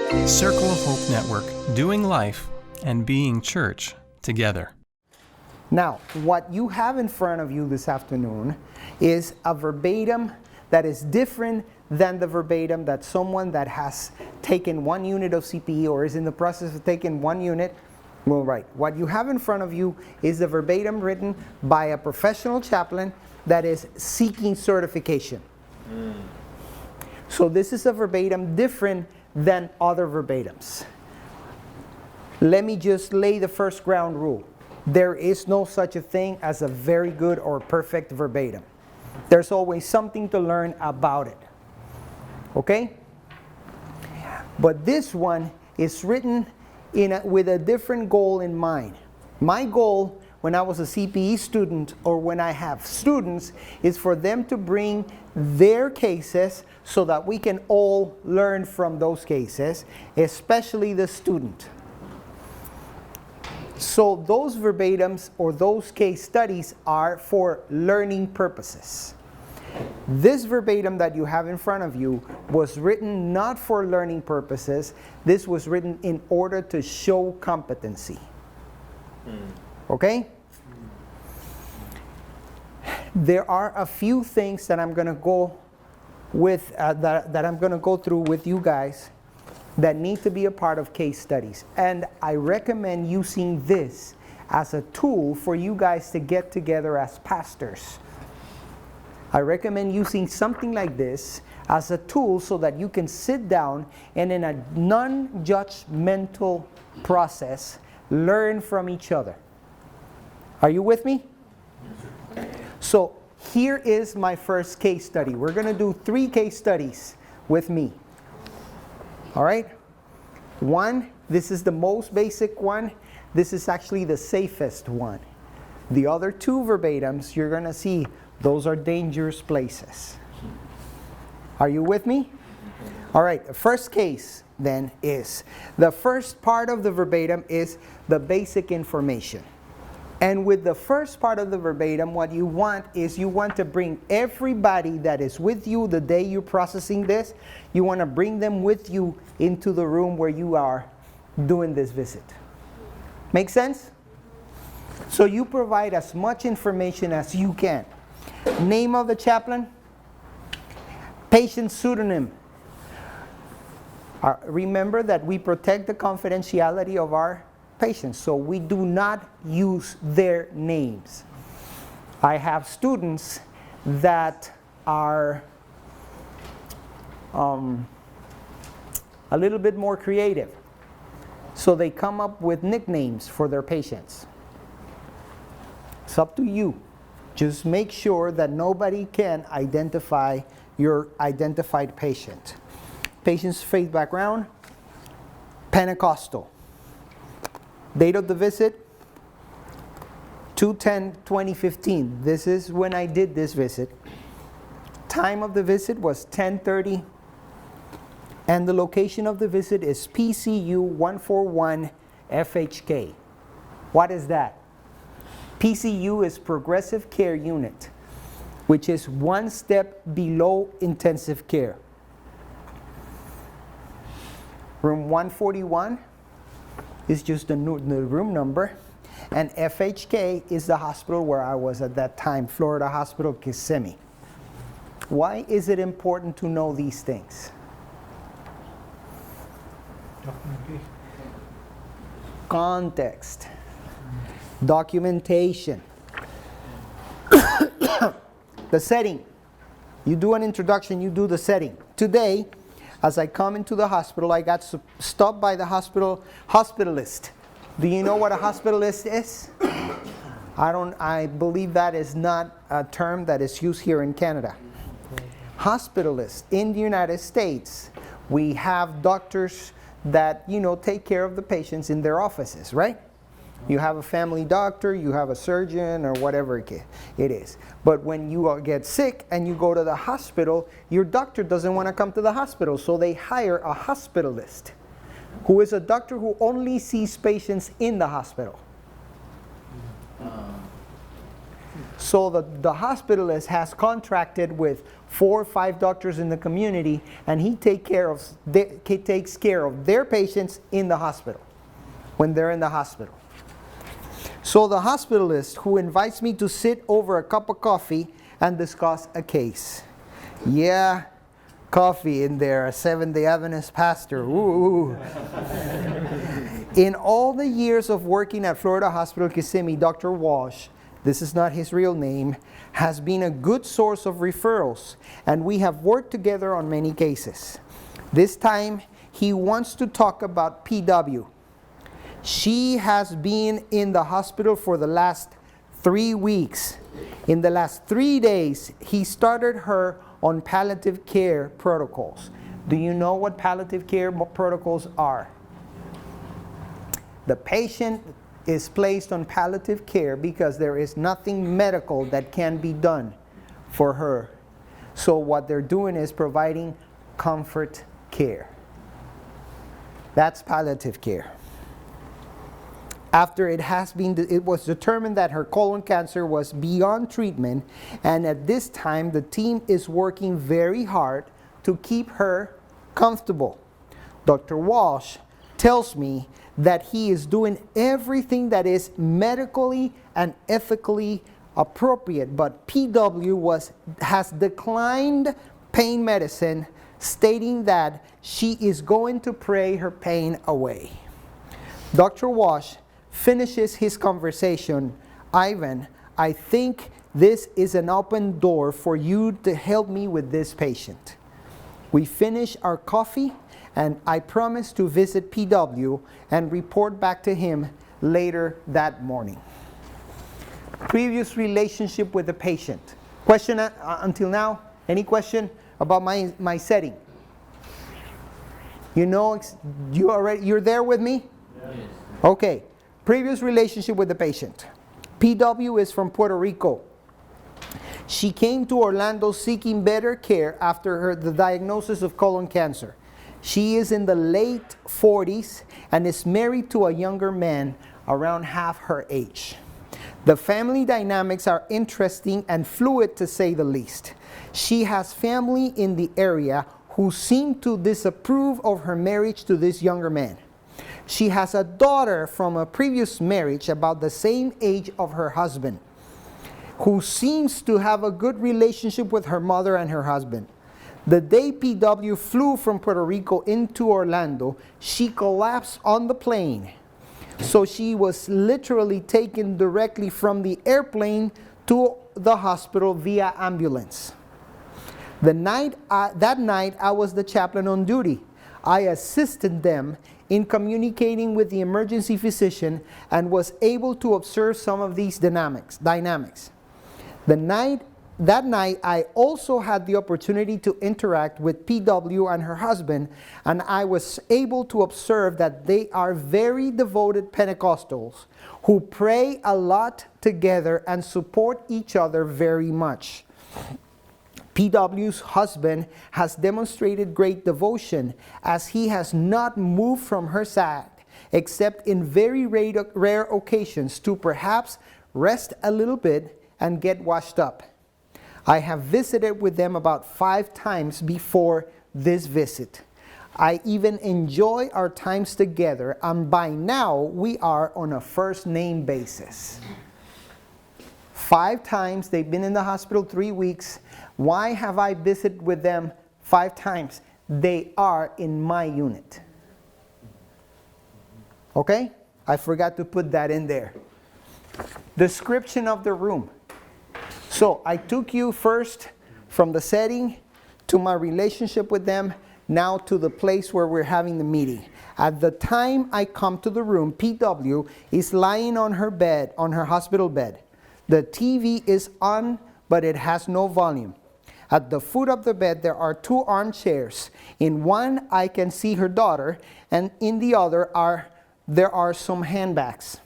Circle of Hope Network, doing life and being church together. Now, what you have in front of you this afternoon is a verbatim that is different than the verbatim that someone that has taken 1 unit of CPE or is in the process of taking 1 unit will write. What you have in front of you is the verbatim written by a professional chaplain that is seeking certification. So this is a verbatim different than other verbatims. Let me just lay the first ground rule. There is no such a thing as a very good or perfect verbatim. There's always something to learn about it. Okay? But this one is written with a different goal in mind. My goal when I was a CPE student or when I have students is for them to bring their cases so that we can all learn from those cases, especially the student. So those verbatims or those case studies are for learning purposes. This verbatim that you have in front of you was written not for learning purposes. This was written in order to show competency. Okay? There are a few things that I'm going to go with that I'm going to go through with you guys that need to be a part of case studies. And I recommend using this as a tool for you guys to get together as pastors. I recommend using something like this as a tool so that you can sit down and in a non-judgmental process, learn from each other. Are you with me? So here is my first case study. We're going to do 3 case studies with me. All right? 1, this is the most basic one. This is actually the safest one. The other 2 verbatims, you're going to see those are dangerous places. Are you with me? All right, the first case then is, the first part of the verbatim is the basic information. And with the first part of the verbatim, what you want is you want to bring everybody that is with you the day you're processing this, you want to bring them with you into the room where you are doing this visit. Make sense? So you provide as much information as you can. Name of the chaplain, patient pseudonym. Remember that we protect the confidentiality of our patients, so we do not use their names. I have students that are a little bit more creative, so they come up with nicknames for their patients. It's up to you. Just make sure that nobody can identify your identified patient. Patient's faith background, Pentecostal. Date of the visit, 2/10/2015. This is when I did this visit. Time of the visit was 10:30. And the location of the visit is PCU 141 FHK. What is that? PCU is Progressive Care Unit, which is 1 step below intensive care. Room 141 is just the room number, and FHK is the hospital where I was at that time, Florida Hospital Kissimmee. Why is it important to know these things? Context, documentation, the setting. You do an introduction, you do the setting. Today, as I come into the hospital, I got stopped by the hospitalist. Do you know what a hospitalist is? I believe that is not a term that is used here in Canada. Hospitalist in the United States, we have doctors that, take care of the patients in their offices, right? You have a family doctor, you have a surgeon, or whatever it is. But when you get sick and you go to the hospital, your doctor doesn't want to come to the hospital, so they hire a hospitalist, who is a doctor who only sees patients in the hospital. So the hospitalist has contracted with 4 or 5 doctors in the community, and he takes care of their patients in the hospital, when they're in the hospital. So the hospitalist who invites me to sit over a cup of coffee and discuss a case. Yeah, coffee in there, a Seventh-day Adventist pastor. Ooh. In all the years of working at Florida Hospital Kissimmee, Dr. Walsh, this is not his real name, has been a good source of referrals, and we have worked together on many cases. This time, he wants to talk about PW. She has been in the hospital for the last 3 weeks. In the last 3 days, he started her on palliative care protocols. Do you know what palliative care protocols are? The patient is placed on palliative care because there is nothing medical that can be done for her. So what they're doing is providing comfort care. That's palliative care. After it was determined that her colon cancer was beyond treatment, and at this time the team is working very hard to keep her comfortable. Dr. Walsh tells me that he is doing everything that is medically and ethically appropriate, but PW has declined pain medicine, stating that she is going to pray her pain away. Dr. Walsh finishes his conversation, "Ivan, I think this is an open door for you to help me with this patient." We finish our coffee, and I promise to visit PW and report back to him later that morning. Previous relationship with the patient. Question until now? Any question about my setting? You know, you're there with me? Yes. Okay. Previous relationship with the patient. PW is from Puerto Rico. She came to Orlando seeking better care after the diagnosis of colon cancer. She is in the late 40s and is married to a younger man around half her age. The family dynamics are interesting and fluid, to say the least. She has family in the area who seem to disapprove of her marriage to this younger man. She has a daughter from a previous marriage about the same age of her husband, who seems to have a good relationship with her mother and her husband. The day PW flew from Puerto Rico into Orlando, she collapsed on the plane. So she was literally taken directly from the airplane to the hospital via ambulance. That night I was the chaplain on duty. I assisted them in communicating with the emergency physician and was able to observe some of these dynamics. That night, I also had the opportunity to interact with PW and her husband, and I was able to observe that they are very devoted Pentecostals who pray a lot together and support each other very much. PW's husband has demonstrated great devotion, as he has not moved from her side, except in very rare occasions to perhaps rest a little bit and get washed up. I have visited with them about 5 times before this visit. I even enjoy our times together, and by now we are on a first name basis. 5 times, they've been in the hospital 3 weeks. Why have I visited with them 5 times? They are in my unit. Okay? I forgot to put that in there. Description of the room. So I took you first from the setting to my relationship with them, now to the place where we're having the meeting. At the time I come to the room, PW is lying on her bed, on her hospital bed. The TV is on, but it has no volume. At the foot of the bed, there are 2 armchairs. In one, I can see her daughter, and in the other there are some handbags,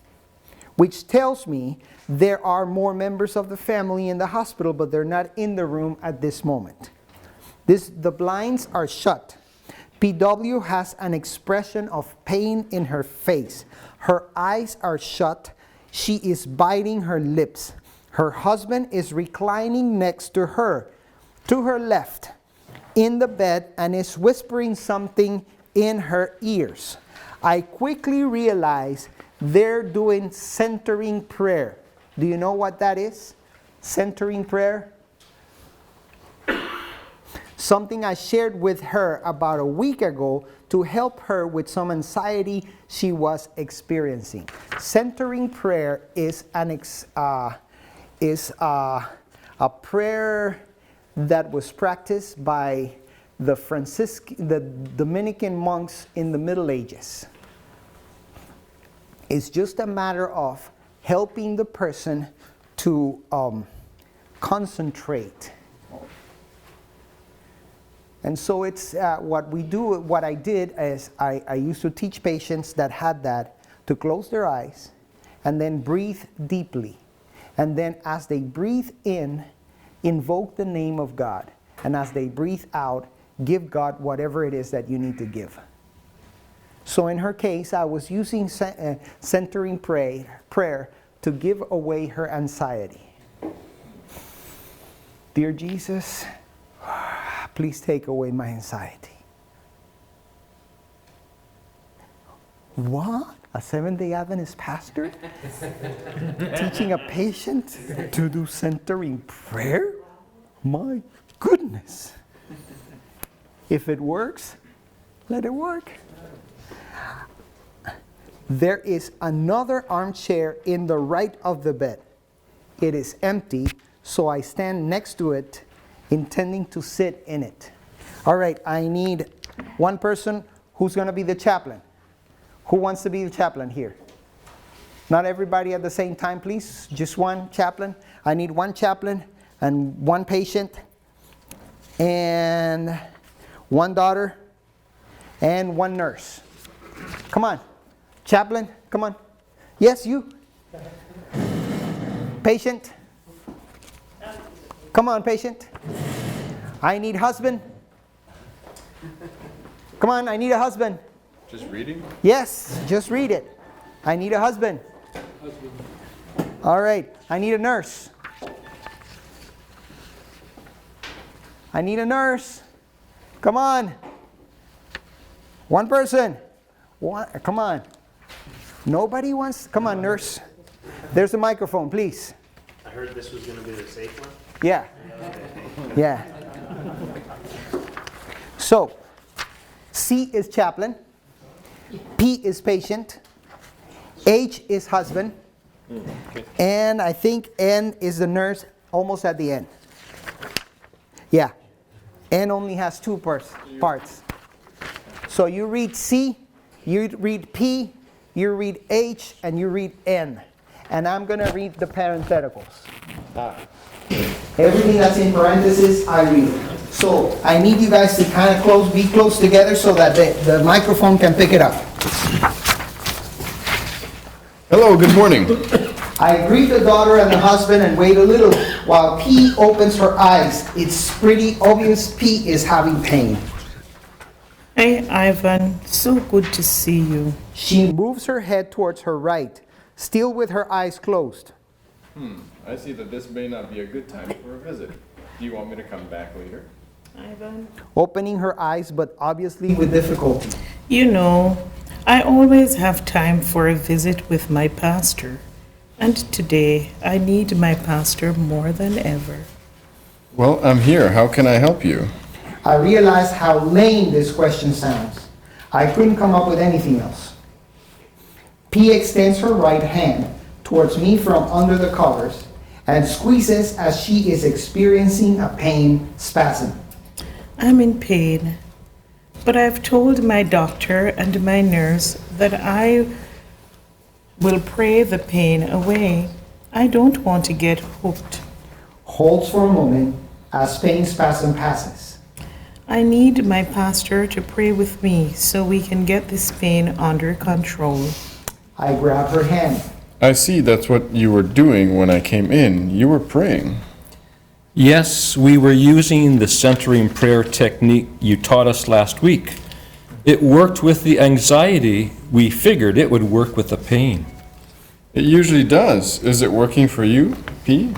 which tells me there are more members of the family in the hospital, but they're not in the room at this moment. The blinds are shut. PW has an expression of pain in her face. Her eyes are shut. She is biting her lips. Her husband is reclining next to her left, in the bed, and is whispering something in her ears. I quickly realize they're doing centering prayer. Do you know what that is? Centering prayer? Something I shared with her about a week ago to help her with some anxiety she was experiencing. Centering prayer is a prayer that was practiced by the Dominican monks in the Middle Ages. It's just a matter of helping the person to concentrate. And so it's what I did is I used to teach patients that had that to close their eyes and then breathe deeply. And then as they breathe in, invoke the name of God. And as they breathe out, give God whatever it is that you need to give. So in her case, I was using centering prayer to give away her anxiety. Dear Jesus, please take away my anxiety. What? A Seventh-day Adventist pastor teaching a patient to do centering prayer? My goodness. If it works, let it work. There is another armchair in the right of the bed. It is empty, so I stand next to it, intending to sit in it. All right, I need one person who's going to be the chaplain. Who wants to be the chaplain here? Not everybody at the same time, please. Just one chaplain. I need one chaplain and one patient and one daughter and one nurse. Come on. Chaplain, come on. Yes, you. Patient. Come on, patient. I need husband. Come on, I need a husband. Just reading? Yes, just read it. I need a husband. All right, I need a nurse. I need a nurse. Come on. One person. One, come on. Nobody wants, come on, nurse. There's a microphone, please. I heard this was going to be the safe one. Yeah. Yeah. So, C is chaplain. P is patient. H is husband. And I think N is the nurse, almost at the end. Yeah. N only has two parts. So you read C, you read P, you read H, and you read N. And I'm going to read the parentheticals. Everything that's in parentheses, I read. So I need you guys to kind of be close together so that the microphone can pick it up. Hello, good morning. I greet the daughter and the husband and wait a little while P opens her eyes. It's pretty obvious P is having pain. Hey, Ivan. So good to see you. She moves her head towards her right, still with her eyes closed. I see that this may not be a good time for a visit. Do you want me to come back later? Ivan? Opening her eyes, but obviously with difficulty. You know, I always have time for a visit with my pastor. And today, I need my pastor more than ever. Well, I'm here. How can I help you? I realized how lame this question sounds. I couldn't come up with anything else. P extends her right hand towards me from under the covers and squeezes as she is experiencing a pain spasm. I'm in pain, but I've told my doctor and my nurse that I will pray the pain away. I don't want to get hooked. Holds for a moment as pain spasm passes. I need my pastor to pray with me so we can get this pain under control. I grab her hand. I see that's what you were doing when I came in. You were praying. Yes, we were using the centering prayer technique you taught us last week. It worked with the anxiety. We figured it would work with the pain. It usually does. Is it working for you? P?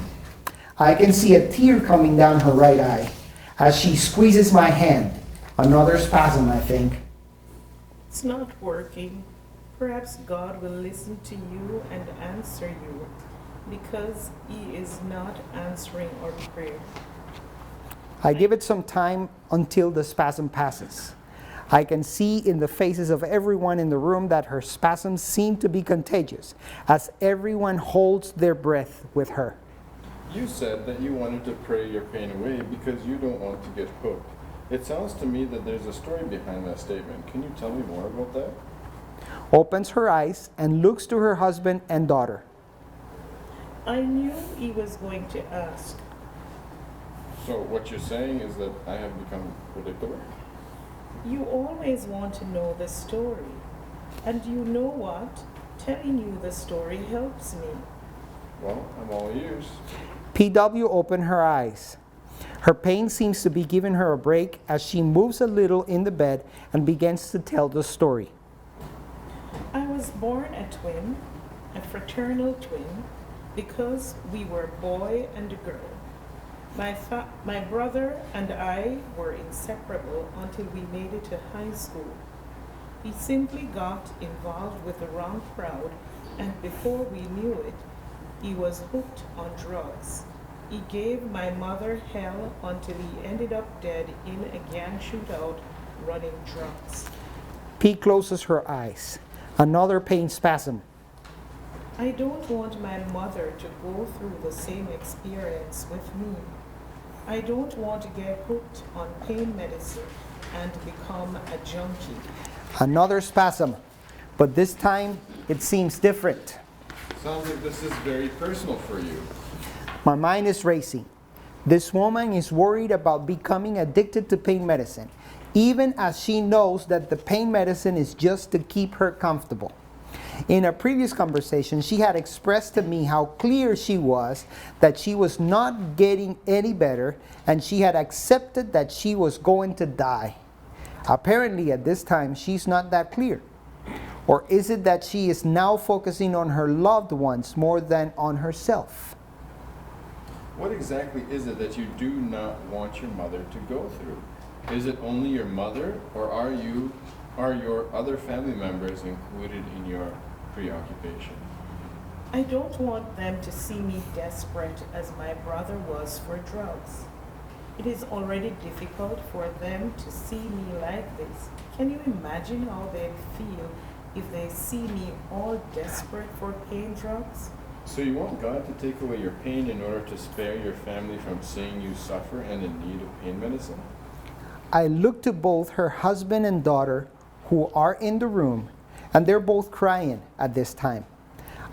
I can see a tear coming down her right eye as she squeezes my hand. Another spasm, I think. It's not working. Perhaps God will listen to you and answer you, because He is not answering our prayer. I give it some time until the spasm passes. I can see in the faces of everyone in the room that her spasms seem to be contagious, as everyone holds their breath with her. You said that you wanted to pray your pain away because you don't want to get hooked. It sounds to me that there's a story behind that statement. Can you tell me more about that? Opens her eyes and looks to her husband and daughter. I knew he was going to ask. So what you're saying is that I have become predictable? You always want to know the story. And you know what? Telling you the story helps me. Well, I'm all ears. PW opened her eyes. Her pain seems to be giving her a break as she moves a little in the bed and begins to tell the story. I was born a twin, a fraternal twin, because we were boy and girl. My brother and I were inseparable until we made it to high school. He simply got involved with the wrong crowd, and before we knew it, he was hooked on drugs. He gave my mother hell until he ended up dead in a gang shootout running drugs. P closes her eyes. Another pain spasm. I don't want my mother to go through the same experience with me. I don't want to get hooked on pain medicine and become a junkie. Another spasm. But this time, it seems different. Sounds like this is very personal for you. My mind is racing. This woman is worried about becoming addicted to pain medicine, even as she knows that the pain medicine is just to keep her comfortable. In a previous conversation, she had expressed to me how clear she was that she was not getting any better, and she had accepted that she was going to die. Apparently, at this time, she's not that clear. Or is it that she is now focusing on her loved ones more than on herself? What exactly is it that you do not want your mother to go through? Is it only your mother, or are your other family members included in your preoccupation? I don't want them to see me desperate as my brother was for drugs. It is already difficult for them to see me like this. Can you imagine how they'd feel if they see me all desperate for pain drugs? So you want God to take away your pain in order to spare your family from seeing you suffer and in need of pain medicine? I look to both her husband and daughter, who are in the room, and they're both crying at this time.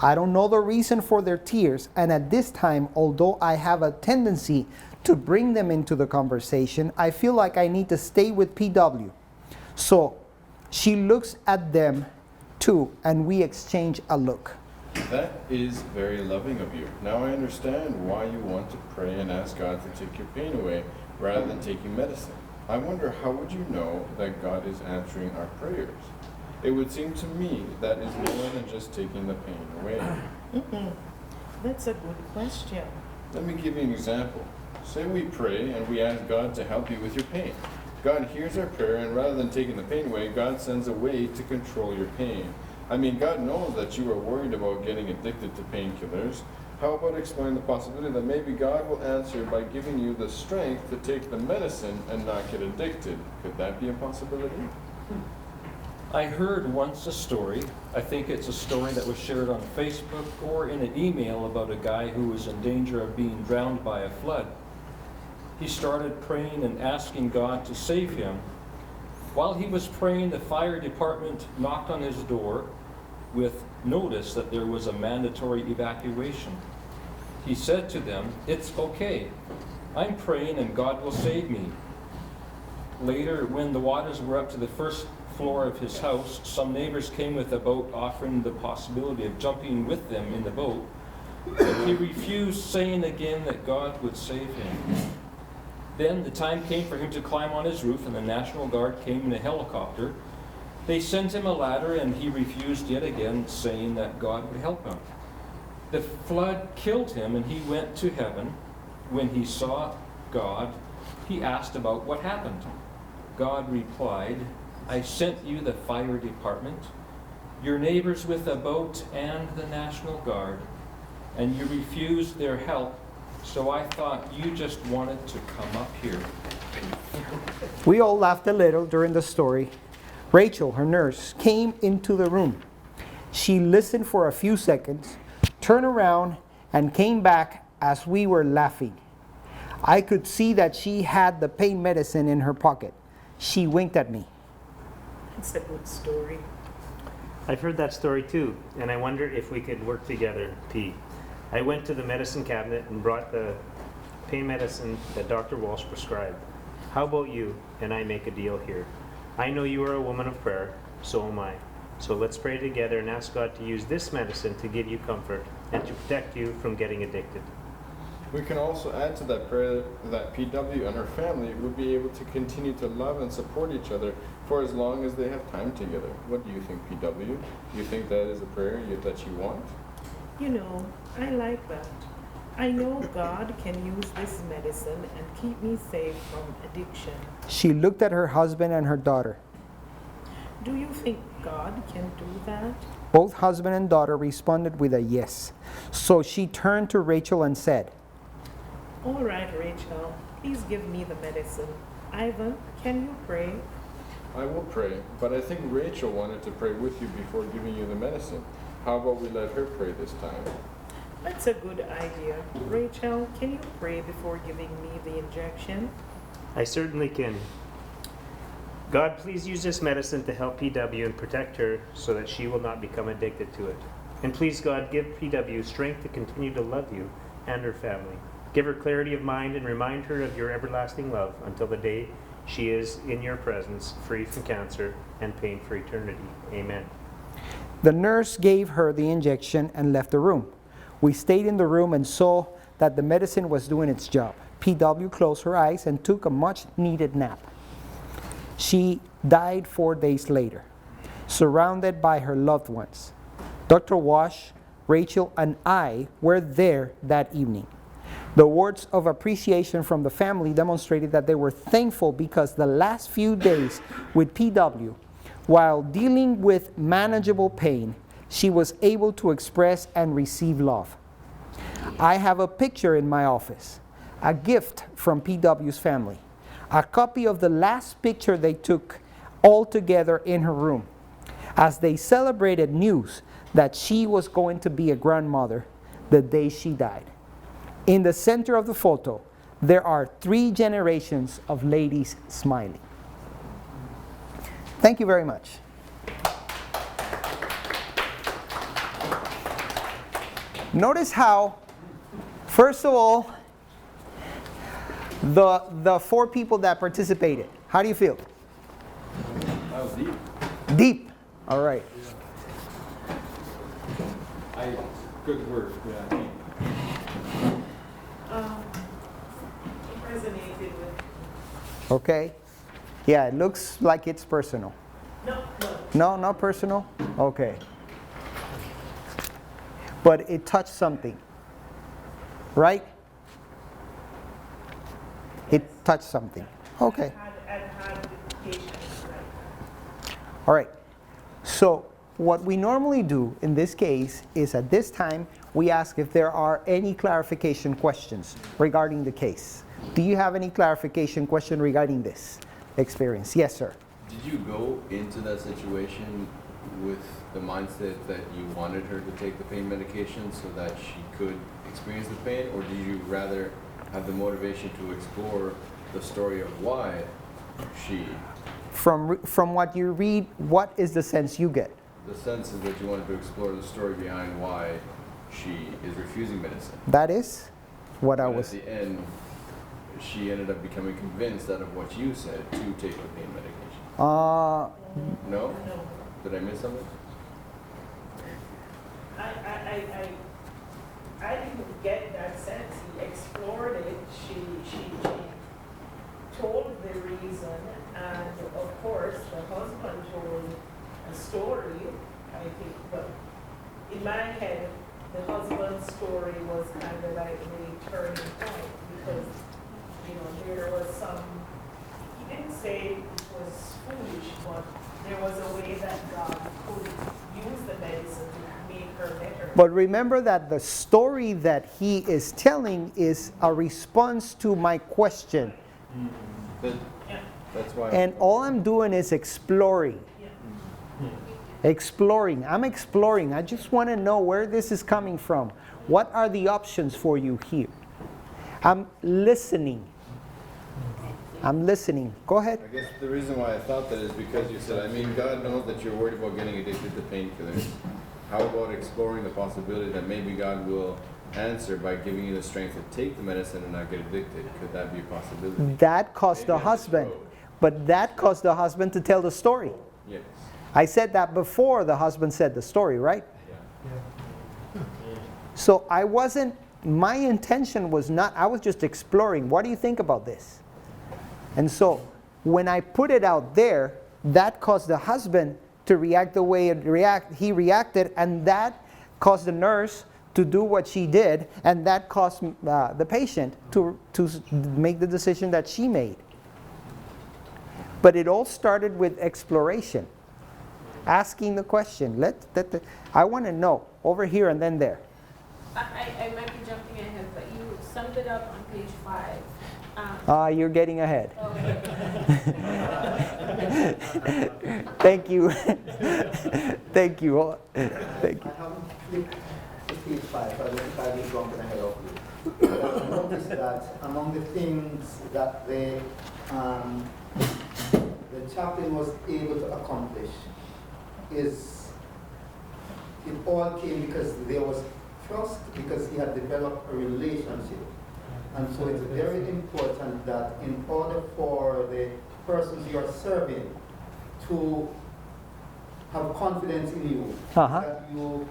I don't know the reason for their tears, and at this time, although I have a tendency to bring them into the conversation, I feel like I need to stay with PW. So she looks at them too, and we exchange a look. That is very loving of you. Now I understand why you want to pray and ask God to take your pain away rather than taking medicine. I wonder, how would you know that God is answering our prayers? It would seem to me that is more than just taking the pain away. That's a good question. Let me give you an example. Say we pray and we ask God to help you with your pain. God hears our prayer, and rather than taking the pain away, God sends a way to control your pain. I mean, God knows that you are worried about getting addicted to painkillers. How about exploring the possibility that maybe God will answer by giving you the strength to take the medicine and not get addicted? Could that be a possibility? I heard once a story, I think it's a story that was shared on Facebook or in an email, about a guy who was in danger of being drowned by a flood. He started praying and asking God to save him. While he was praying, the fire department knocked on his door with notice that there was a mandatory evacuation. He said to them, "It's okay. I'm praying and God will save me." Later, when the waters were up to the first floor of his house, some neighbors came with a boat offering the possibility of jumping with them in the boat. But he refused, saying again that God would save him. Then the time came for him to climb on his roof, and the National Guard came in a helicopter. They sent him a ladder, and he refused yet again, saying that God would help him. The flood killed him and he went to heaven. When he saw God, he asked about what happened. God replied, I sent you the fire department, your neighbors with a boat, and the National Guard, and you refused their help, so I thought you just wanted to come up here. We all laughed a little during the story. Rachel, her nurse, came into the room. She listened for a few seconds, turned around, and came back as we were laughing. I could see that she had the pain medicine in her pocket. She winked at me. It's a good story. I've heard that story too, and I wonder if we could work together, P. I went to the medicine cabinet and brought the pain medicine that Dr. Walsh prescribed. How about you and I make a deal here? I know you are a woman of prayer, so am I. So let's pray together and ask God to use this medicine to give you comfort and to protect you from getting addicted. We can also add to that prayer that PW and her family would be able to continue to love and support each other for as long as they have time together. What do you think, PW? Do you think that is a prayer that you want? You know, I like that. I know God can use this medicine and keep me safe from addiction. She looked at her husband and her daughter. Do you think God can do that? Both husband and daughter responded with a yes. So she turned to Rachel and said, All right, Rachel, please give me the medicine. Ivan, can you pray? I will pray, but I think Rachel wanted to pray with you before giving you the medicine. How about we let her pray this time? That's a good idea. Rachel, can you pray before giving me the injection? I certainly can. God, please use this medicine to help PW and protect her so that she will not become addicted to it. And please, God, give PW strength to continue to love you and her family. Give her clarity of mind and remind her of your everlasting love until the day she is in your presence, free from cancer and pain for eternity. Amen. The nurse gave her the injection and left the room. We stayed in the room and saw that the medicine was doing its job. PW closed her eyes and took a much-needed nap. She died 4 days later, surrounded by her loved ones. Dr. Wash, Rachel, and I were there that evening. The words of appreciation from the family demonstrated that they were thankful because the last few days with PW, while dealing with manageable pain, she was able to express and receive love. I have a picture in my office, a gift from PW's family, a copy of the last picture they took all together in her room as they celebrated news that she was going to be a grandmother the day she died. In the center of the photo, there are 3 generations of ladies smiling. Thank you very much. Notice how, first of all, the 4 people that participated, how do you feel? That was deep. Deep. All right. Good word. Yeah, deep. It resonated with. Okay. Yeah, it looks like it's personal. No. No, not personal? Okay. But it touched something, right? It touched something. Okay. I've had patients like that. All right. So what we normally do in this case is at this time we ask if there are any clarification questions regarding the case. Do you have any clarification question regarding this experience? Yes, sir. Did you go into that situation with the mindset that you wanted her to take the pain medication so that she could experience the pain, or did you rather have the motivation to explore the story of why she... From what you read, what is the sense you get? The sense is that you wanted to explore the story behind why she is refusing medicine. That is what I But was... at the end, she ended up becoming convinced out of what you said to take the pain medication. No? Did I miss something? I didn't get that sense. He explored it. She told the reason, and of course the husband told a story. I think, but in my head, the husband's story was kind of like the turning point because, you know, there was some, he didn't say it was foolish, but there was a way that God could use the medicine to make her better. But remember that the story that he is telling is a response to my question. But that's why. And all I'm doing is exploring. Exploring. I'm exploring. I just want to know where this is coming from. What are the options for you here? I'm listening. I'm listening. Go ahead. I guess the reason why I thought that is because you said, I mean, God knows that you're worried about getting addicted to painkillers. How about exploring the possibility that maybe God will answer by giving you the strength to take the medicine and not get addicted? Could that be a possibility? That caused the Maybe on this husband. road. But that caused the husband to tell the story. Yes. I said that before the husband said the story, right? Yeah. So I wasn't, my intention was not, I was just exploring. What do you think about this? And so when I put it out there, that caused the husband to react the way he reacted, and that caused the nurse to do what she did, and that caused the patient to make the decision that she made. But it all started with exploration, asking the question. I want to know, over here and then there. I might be jumping ahead, but you summed it up on page 5. You're getting ahead. Okay. Thank you. Thank you. Thank you. I haven't flipped to page 5, so I don't think I'll be jumping ahead of you. But I noticed that among the things that the chaplain was able to accomplish is it all came because there was trust, because he had developed a relationship. And so it's very important that in order for the persons you are serving to have confidence in you, that you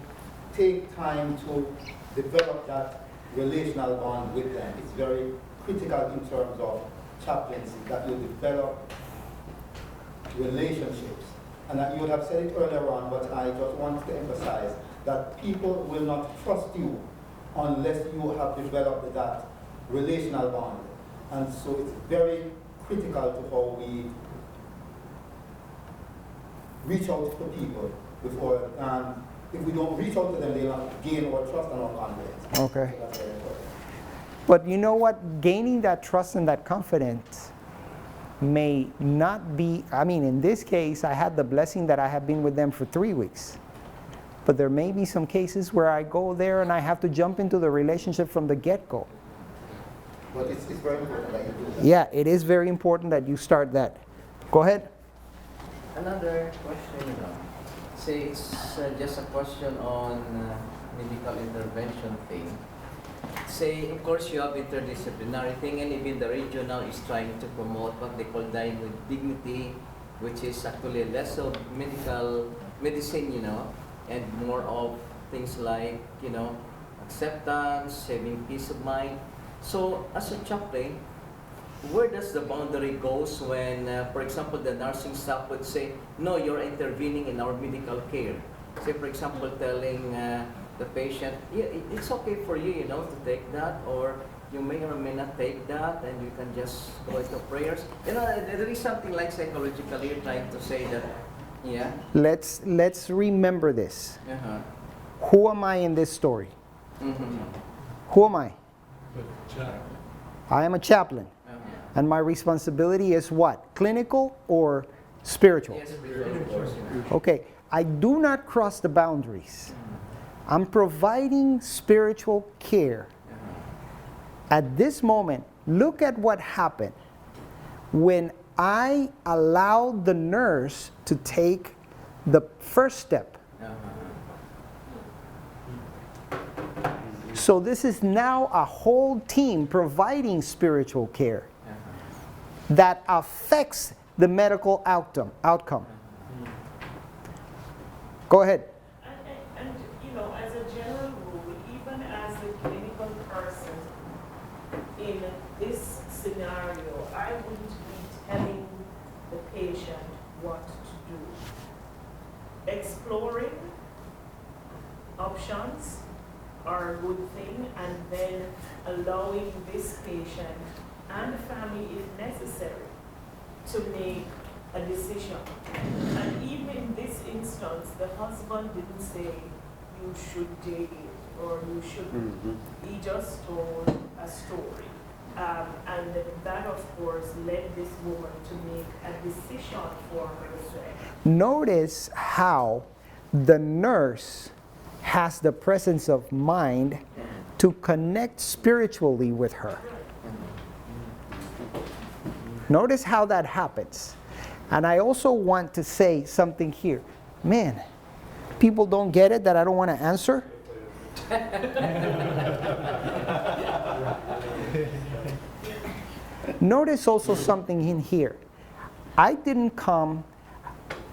take time to develop that relational bond with them. It's very critical in terms of chaplaincy, that you develop relationships. And that you would have said it earlier on, but I just want to emphasize that people will not trust you unless you have developed that relational bond. And so it's very critical to how we reach out to people before, if we don't reach out to them, they'll not gain our trust and our confidence. Okay. So that's very important. But you know what? Gaining that trust and that confidence may not be, I mean, in this case, I had the blessing that I have been with them for 3 weeks. But there may be some cases where I go there and I have to jump into the relationship from the get-go. But it's very important that you do that. Yeah, it is very important that you start that. Go ahead. Another question, say it's just a question on medical intervention thing. Say, of course, you have interdisciplinary thing, and even the radio now is trying to promote what they call dying with dignity, which is actually less of medicine, and more of things like, acceptance, having peace of mind. So, as a chaplain, where does the boundary goes when, for example, the nursing staff would say, no, you're intervening in our medical care? Say, for example, telling the patient, yeah, it's okay for you, to take that, or you may or may not take that, and you can just go into prayers. There is something like psychologically you're trying to say that, yeah. Let's remember this. Uh-huh. Who am I in this story? Mm-hmm. Who am I? I am a chaplain. And my responsibility is what? Clinical or spiritual? Yes, of course. Okay, I do not cross the boundaries. I'm providing spiritual care. At this moment, look at what happened when I allowed the nurse to take the first step. So this is now a whole team providing spiritual care that affects the medical outcome. Go ahead. And as a general rule, even as a clinical person in this scenario, I wouldn't be telling the patient what to do. Exploring options are a good thing, and then allowing this patient and the family, if necessary, to make a decision. And even in this instance, the husband didn't say you should take it or you shouldn't. He just told a story. And that, of course, led this woman to make a decision for herself. Notice how the nurse has the presence of mind to connect spiritually with her. Notice how that happens. And I also want to say something here. Man, people don't get it that I don't want to answer. Notice also something in here. I didn't come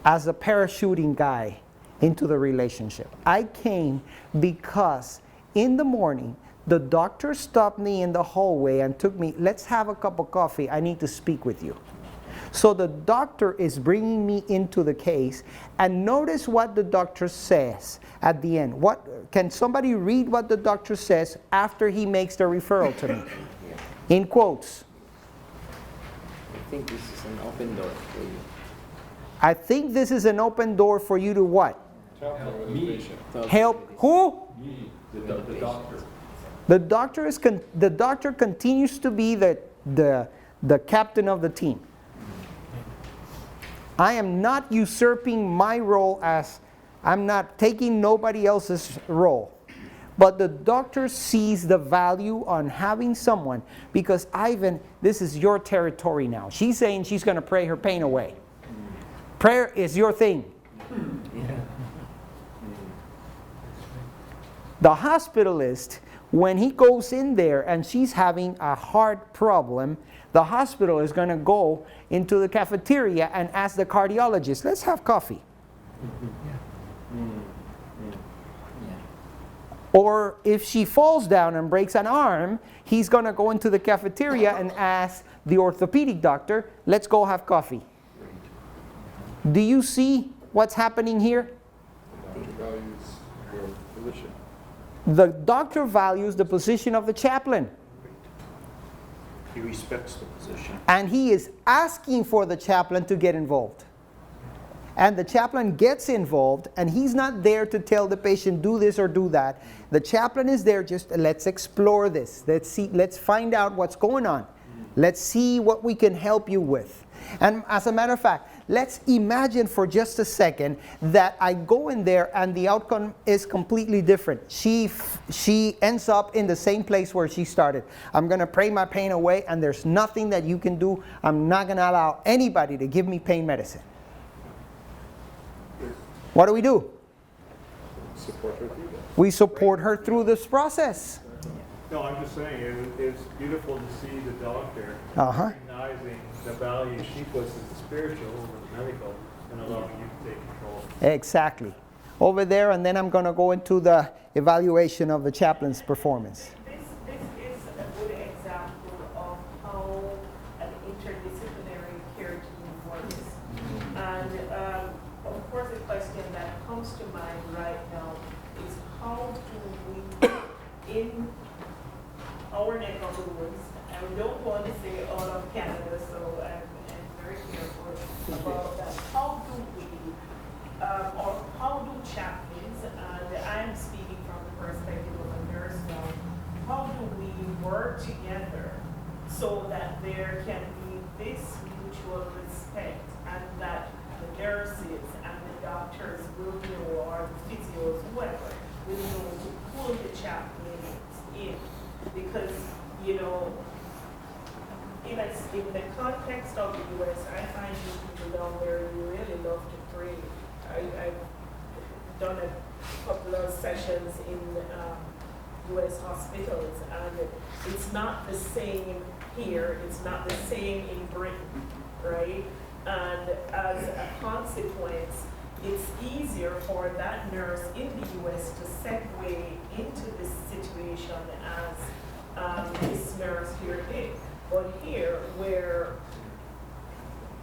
as a parachuting guy into the relationship. I came because in the morning, the doctor stopped me in the hallway and took me, let's have a cup of coffee. I need to speak with you. So the doctor is bringing me into the case, and notice what the doctor says at the end. Can somebody read what the doctor says after he makes the referral to me? In quotes. I think this is an open door for you. I think this is an open door for you to what? Help me. Help who? Me, the doctor. The doctor continues to be the captain of the team. I am not usurping my role as, I'm not taking nobody else's role. But the doctor sees the value on having someone, because Ivan, this is your territory now. She's saying she's going to pray her pain away. Prayer is your thing. The hospitalist, when he goes in there and she's having a heart problem, the hospital is going to go into the cafeteria and ask the cardiologist, let's have coffee. Or if she falls down and breaks an arm, he's going to go into the cafeteria and ask the orthopedic doctor, let's go have coffee. Do you see what's happening here? The doctor values the position of the chaplain. He respects the position. And he is asking for the chaplain to get involved. And the chaplain gets involved, and he's not there to tell the patient, do this or do that. The chaplain is there just, let's explore this. Let's find out what's going on. Let's see what we can help you with. And as a matter of fact, let's imagine for just a second that I go in there and the outcome is completely different. She ends up in the same place where she started. I'm going to pray my pain away, and there's nothing that you can do. I'm not going to allow anybody to give me pain medicine. What do? Support her through that. We support her through this process. No, I'm just saying, it's beautiful to see the doctor recognizing the value she puts in the spiritual over the medical and allowing you to take control. Exactly. Over there, and then I'm going to go into the evaluation of the chaplain's performance. This is a good example of how an interdisciplinary care team works. And of course, the question that comes to mind right now is how do we, in our neck of the woods, and we don't want to say all of Canada, so I'm very careful about that. How do we, or how do chaplains, and I'm speaking from the perspective of a nurse now, how do we work together so that there can be this mutual respect, and that the nurses and the doctors will know, or the physios, whoever, will know to pull the chaplains in? Because, you know, in the context of the U.S., I find you people down there, you really love to pray. I've done a couple of sessions in U.S. hospitals, and it's not the same here, it's not the same in Britain, right? And as a consequence, it's easier for that nurse in the U.S. to segue into this situation as this nurse here did. But here, where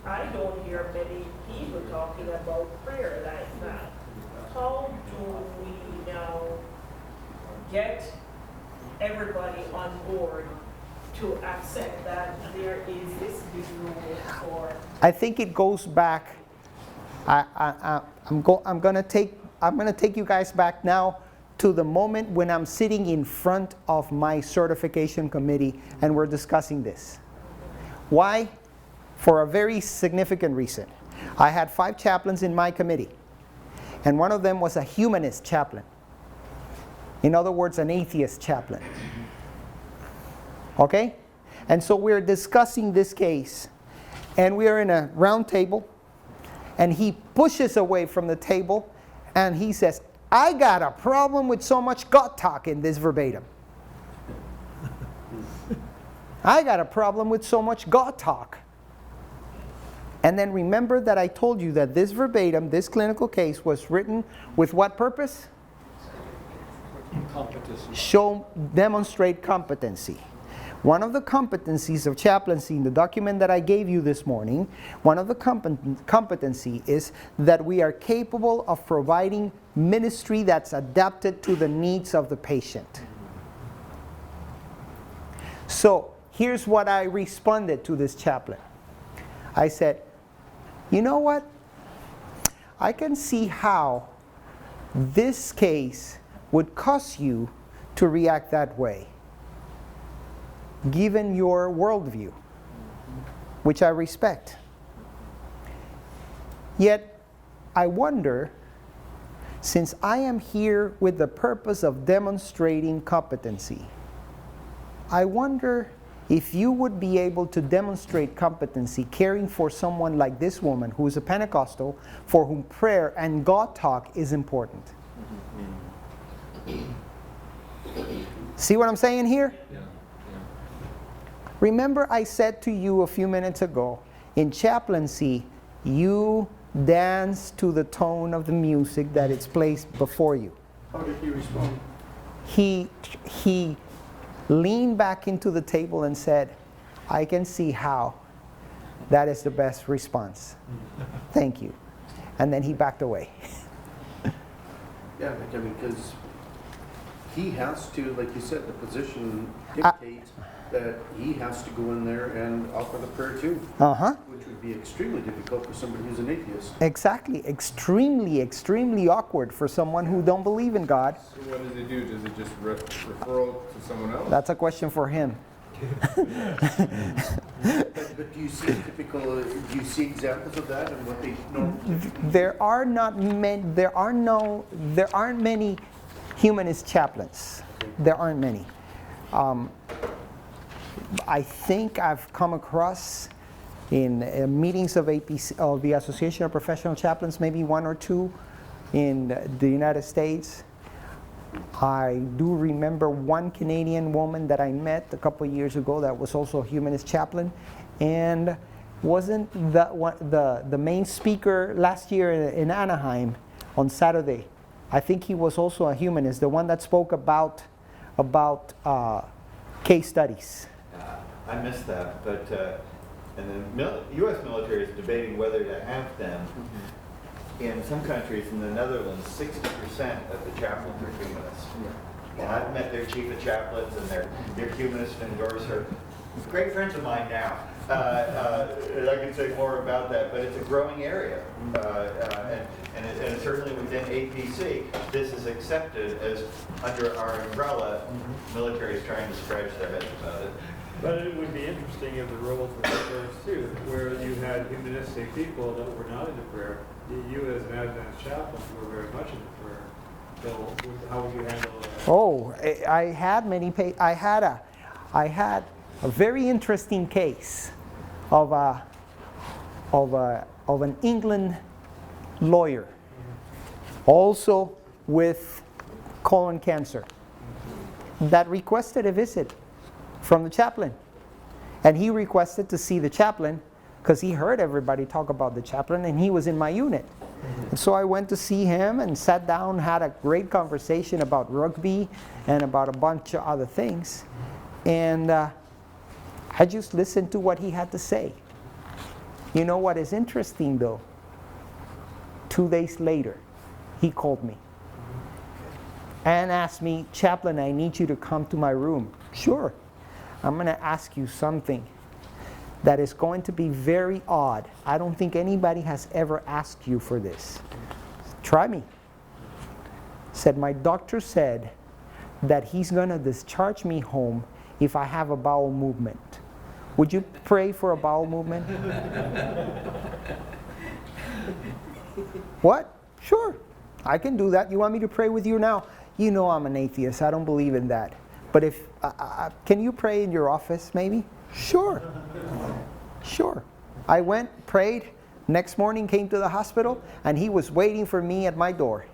I don't hear many people talking about prayer like that, how do we now get everybody on board to accept that there is this big role for. I think it goes back. I'm gonna take you guys back now to the moment when I'm sitting in front of my certification committee and we're discussing this. Why? For a very significant reason. I had 5 chaplains in my committee, and one of them was a humanist chaplain. In other words, an atheist chaplain. Okay? And so we're discussing this case, and we are in a round table, and he pushes away from the table, and he says, I got a problem with so much God talk in this verbatim. I got a problem with so much God talk. And then remember that I told you that this verbatim, this clinical case, was written with what purpose? Competency. Demonstrate competency. One of the competencies of chaplaincy in the document that I gave you this morning, one of the competency is that we are capable of providing ministry that's adapted to the needs of the patient. So here's what I responded to this chaplain. I said, you know what? I can see how this case would cause you to react that way, given your worldview, which I respect. Yet, I wonder, since I am here with the purpose of demonstrating competency, I wonder if you would be able to demonstrate competency caring for someone like this woman who is a Pentecostal, for whom prayer and God talk is important. See what I'm saying here? Yeah. Remember I said to you a few minutes ago, in chaplaincy, you dance to the tone of the music that is placed before you. How did he respond? He leaned back into the table and said, I can see how that is the best response. Thank you. And then he backed away. Yeah, I mean, because he has to, like you said, the position dictates that he has to go in there and offer the prayer too. Which would be extremely difficult for somebody who's an atheist. Exactly. Extremely awkward for someone who don't believe in God. So what does it do? Does it just referral to someone else? That's a question for him. But do you see examples of that and what they normally do? There aren't many humanist chaplains. There aren't many. I think I've come across in meetings of APC, of the Association of Professional Chaplains, maybe 1 or 2 in the United States. I do remember one Canadian woman that I met a couple of years ago that was also a humanist chaplain, and wasn't the main speaker last year in Anaheim on Saturday. I think he was also a humanist, the one that spoke about case studies. I missed that, but and the U.S. military is debating whether to have them. In some countries, in the Netherlands, 60% of the chaplains are humanists. And I've met their chief of chaplains, and they're humanist endorser. Great friends of mine now. And I can say more about that, but it's a growing area. And certainly within APC, this is accepted as under our umbrella. Military is trying to scratch their heads about it. But it would be interesting if the roles were reversed too, where you had humanistic people that were not into prayer. You as an Adventist chaplain were very much into prayer. So how would you handle that? Oh, I had a very interesting case of an England lawyer, also with colon cancer, that requested a visit from the chaplain. And he requested to see the chaplain because he heard everybody talk about the chaplain, and he was in my unit. And so I went to see him and sat down, had a great conversation about rugby and about a bunch of other things. And I just listened to what he had to say. You know what is interesting though? 2 days later, he called me. and asked me, "Chaplain, I need you to come to my room." Sure. I'm going to ask you something that is going to be very odd. I don't think anybody has ever asked you for this. Try me. Said, "My doctor said that he's going to discharge me home if I have a bowel movement. Would you pray for a bowel movement?" What? Sure. I can do that. You want me to pray with you now? You know I'm an atheist. I don't believe in that. But if, can you pray in your office maybe? Sure. Sure. I went, prayed, next morning came to the hospital, and he was waiting for me at my door.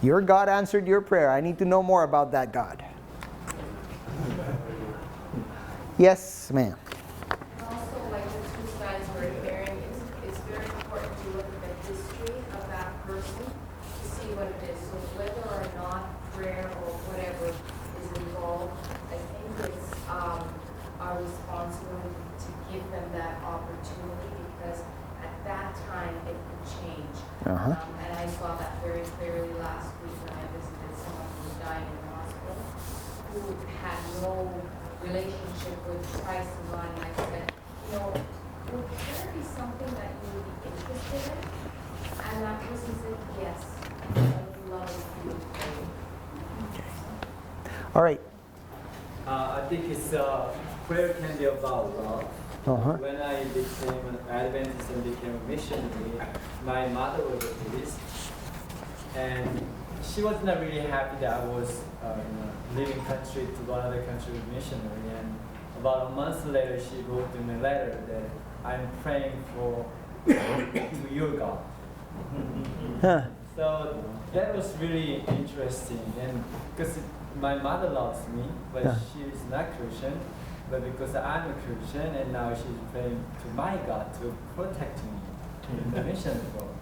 Your God answered your prayer. I need to know more about that God. Yes, ma'am. Also, like the two sides we're hearing, it's very important to look at the history of that person to see what it is. So whether or not prayer or whatever is involved, I think it's our responsibility to give them that opportunity, because at that time it could change. And I saw that very clearly last week when I visited someone who was dying in the hospital, who had no relationship with Christ and God, and I said, would prayer be something that you would be interested in? And that person said, yes, I would love if you would pray. All right. I think it's prayer can be about love. When I became an Adventist and became a missionary, my mother was a Buddhist, and she was not really happy that I was leaving country to another country with missionary. And about a month later, she wrote in a letter that I'm praying to your God. So that was really interesting, and because my mother loves me, but she is not Christian. But because I'm a Christian, and now she's praying to my God to protect me in the mission field.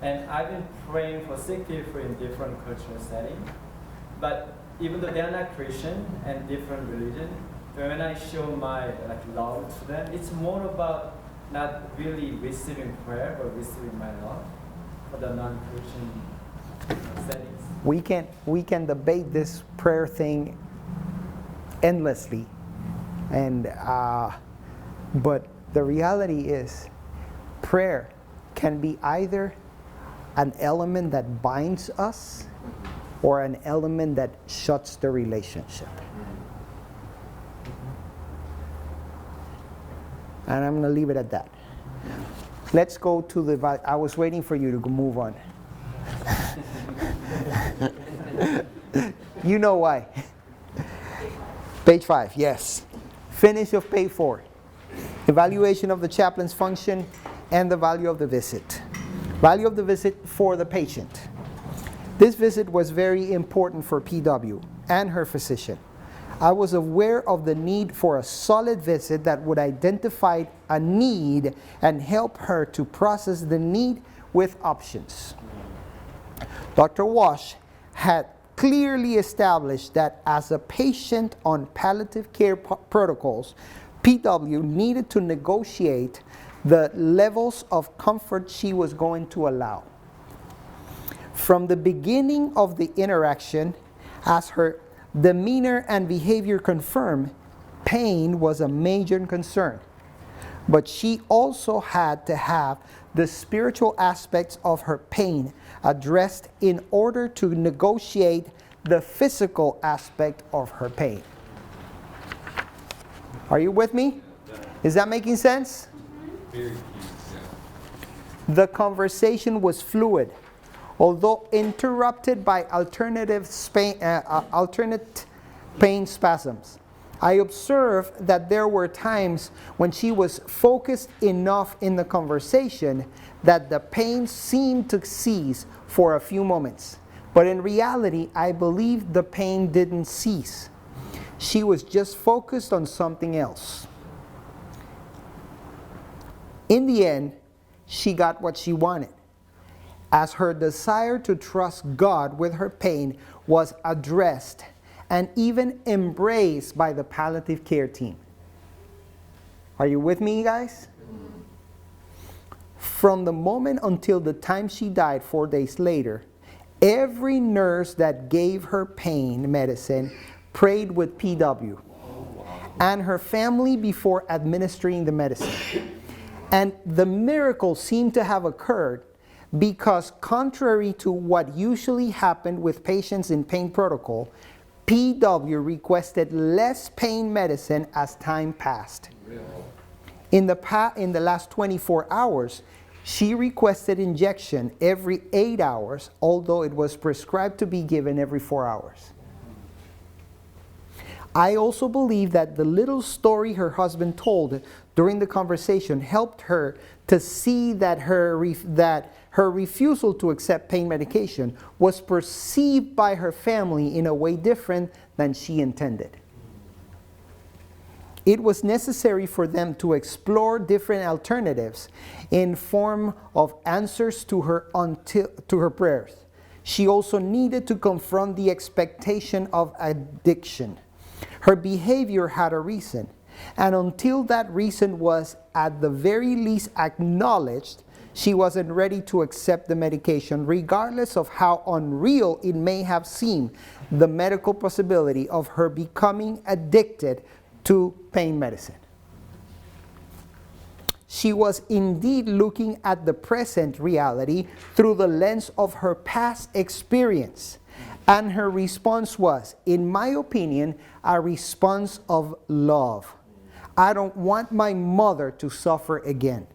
And I've been praying for sick people in different cultural settings. But even though they're not Christian and different religion, when I show my love to them, it's more about not really receiving prayer, but receiving my love for the non-Christian settings. We can debate this prayer thing endlessly. And but the reality is, prayer can be either an element that binds us or an element that shuts the relationship. And I'm going to leave it at that. Let's go to the... I was waiting for you to move on. You know why. Page 5, yes. Finish of page 4. Evaluation of the chaplain's function and the value of the visit. Value of the visit for the patient. This visit was very important for PW and her physician. I was aware of the need for a solid visit that would identify a need and help her to process the need with options. Dr. Walsh had clearly established that as a patient on palliative care protocols, PW needed to negotiate the levels of comfort she was going to allow. From the beginning of the interaction, as her demeanor and behavior confirmed, pain was a major concern. But she also had to have the spiritual aspects of her pain addressed in order to negotiate the physical aspect of her pain. Are you with me? Is that making sense? The conversation was fluid, although interrupted by alternate pain spasms. I observed that there were times when she was focused enough in the conversation that the pain seemed to cease for a few moments. But in reality, I believe the pain didn't cease. She was just focused on something else. In the end, she got what she wanted, as her desire to trust God with her pain was addressed and even embraced by the palliative care team. Are you with me, guys? From the moment until the time she died 4 days later, every nurse that gave her pain medicine prayed with PW and her family before administering the medicine. And the miracle seemed to have occurred because, contrary to what usually happened with patients in pain protocol, PW requested less pain medicine as time passed. In the last 24 hours, she requested injection every 8 hours, although it was prescribed to be given every 4 hours. I also believe that the little story her husband told during the conversation helped her to see that her refusal to accept pain medication was perceived by her family in a way different than she intended. It was necessary for them to explore different alternatives in form of answers to her prayers. She also needed to confront the expectation of addiction. Her behavior had a reason, and until that reason was at the very least acknowledged, she wasn't ready to accept the medication, regardless of how unreal it may have seemed, the medical possibility of her becoming addicted to pain medicine. She was indeed looking at the present reality through the lens of her past experience. And her response was, in my opinion, a response of love. I don't want my mother to suffer again.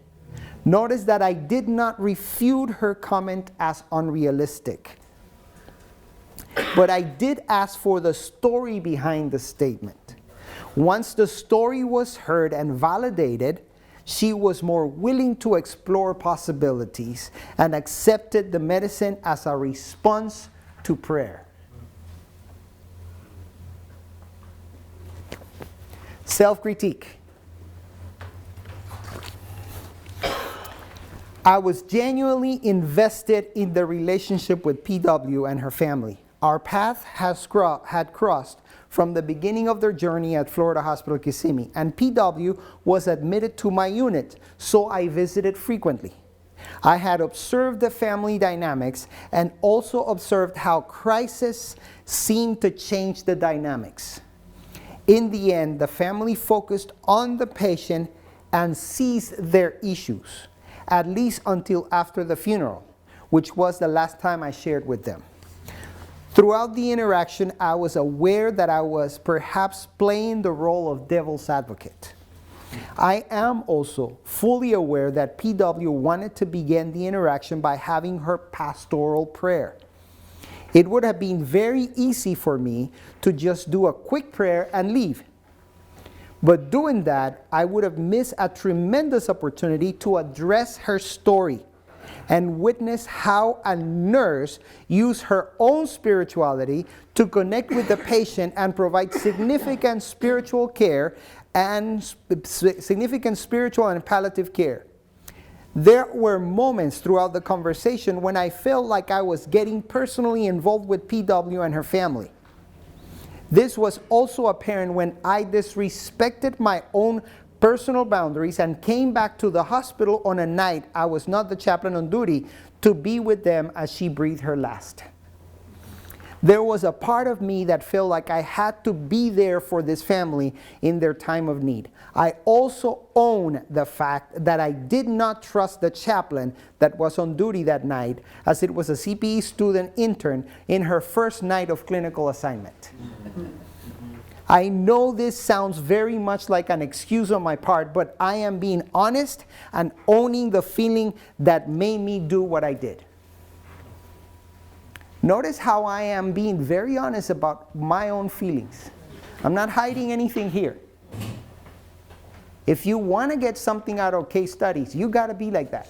Notice that I did not refute her comment as unrealistic. But I did ask for the story behind the statement. Once the story was heard and validated, she was more willing to explore possibilities and accepted the medicine as a response to prayer. Self-critique. I was genuinely invested in the relationship with PW and her family. Our path had crossed from the beginning of their journey at Florida Hospital Kissimmee, and PW was admitted to my unit, so I visited frequently. I had observed the family dynamics and also observed how crisis seemed to change the dynamics. In the end, the family focused on the patient and ceased their issues, at least until after the funeral, which was the last time I shared with them. Throughout the interaction, I was aware that I was perhaps playing the role of devil's advocate. I am also fully aware that PW wanted to begin the interaction by having her pastoral prayer. It would have been very easy for me to just do a quick prayer and leave. But doing that, I would have missed a tremendous opportunity to address her story and witness how a nurse used her own spirituality to connect with the patient and provide significant spiritual care and significant spiritual and palliative care. There were moments throughout the conversation when I felt like I was getting personally involved with PW and her family. This was also apparent when I disrespected my own personal boundaries and came back to the hospital on a night I was not the chaplain on duty to be with them as she breathed her last. There was a part of me that felt like I had to be there for this family in their time of need. I also own the fact that I did not trust the chaplain that was on duty that night, as it was a CPE student intern in her first night of clinical assignment. I know this sounds very much like an excuse on my part, but I am being honest and owning the feeling that made me do what I did. Notice how I am being very honest about my own feelings. I'm not hiding anything here. If you want to get something out of case studies, you got to be like that.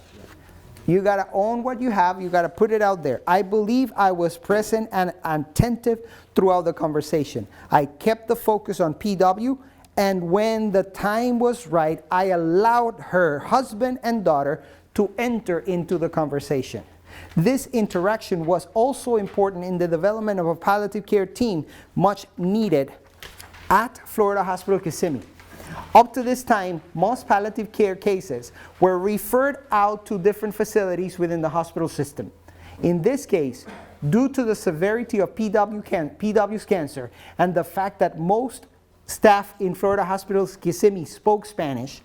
You got to own what you have. You got to put it out there. I believe I was present and attentive throughout the conversation. I kept the focus on PW, and when the time was right, I allowed her husband and daughter to enter into the conversation. This interaction was also important in the development of a palliative care team much needed at Florida Hospital Kissimmee. Up to this time, most palliative care cases were referred out to different facilities within the hospital system. In this case, due to the severity of PW's cancer and the fact that most staff in Florida hospitals Kissimmee spoke Spanish,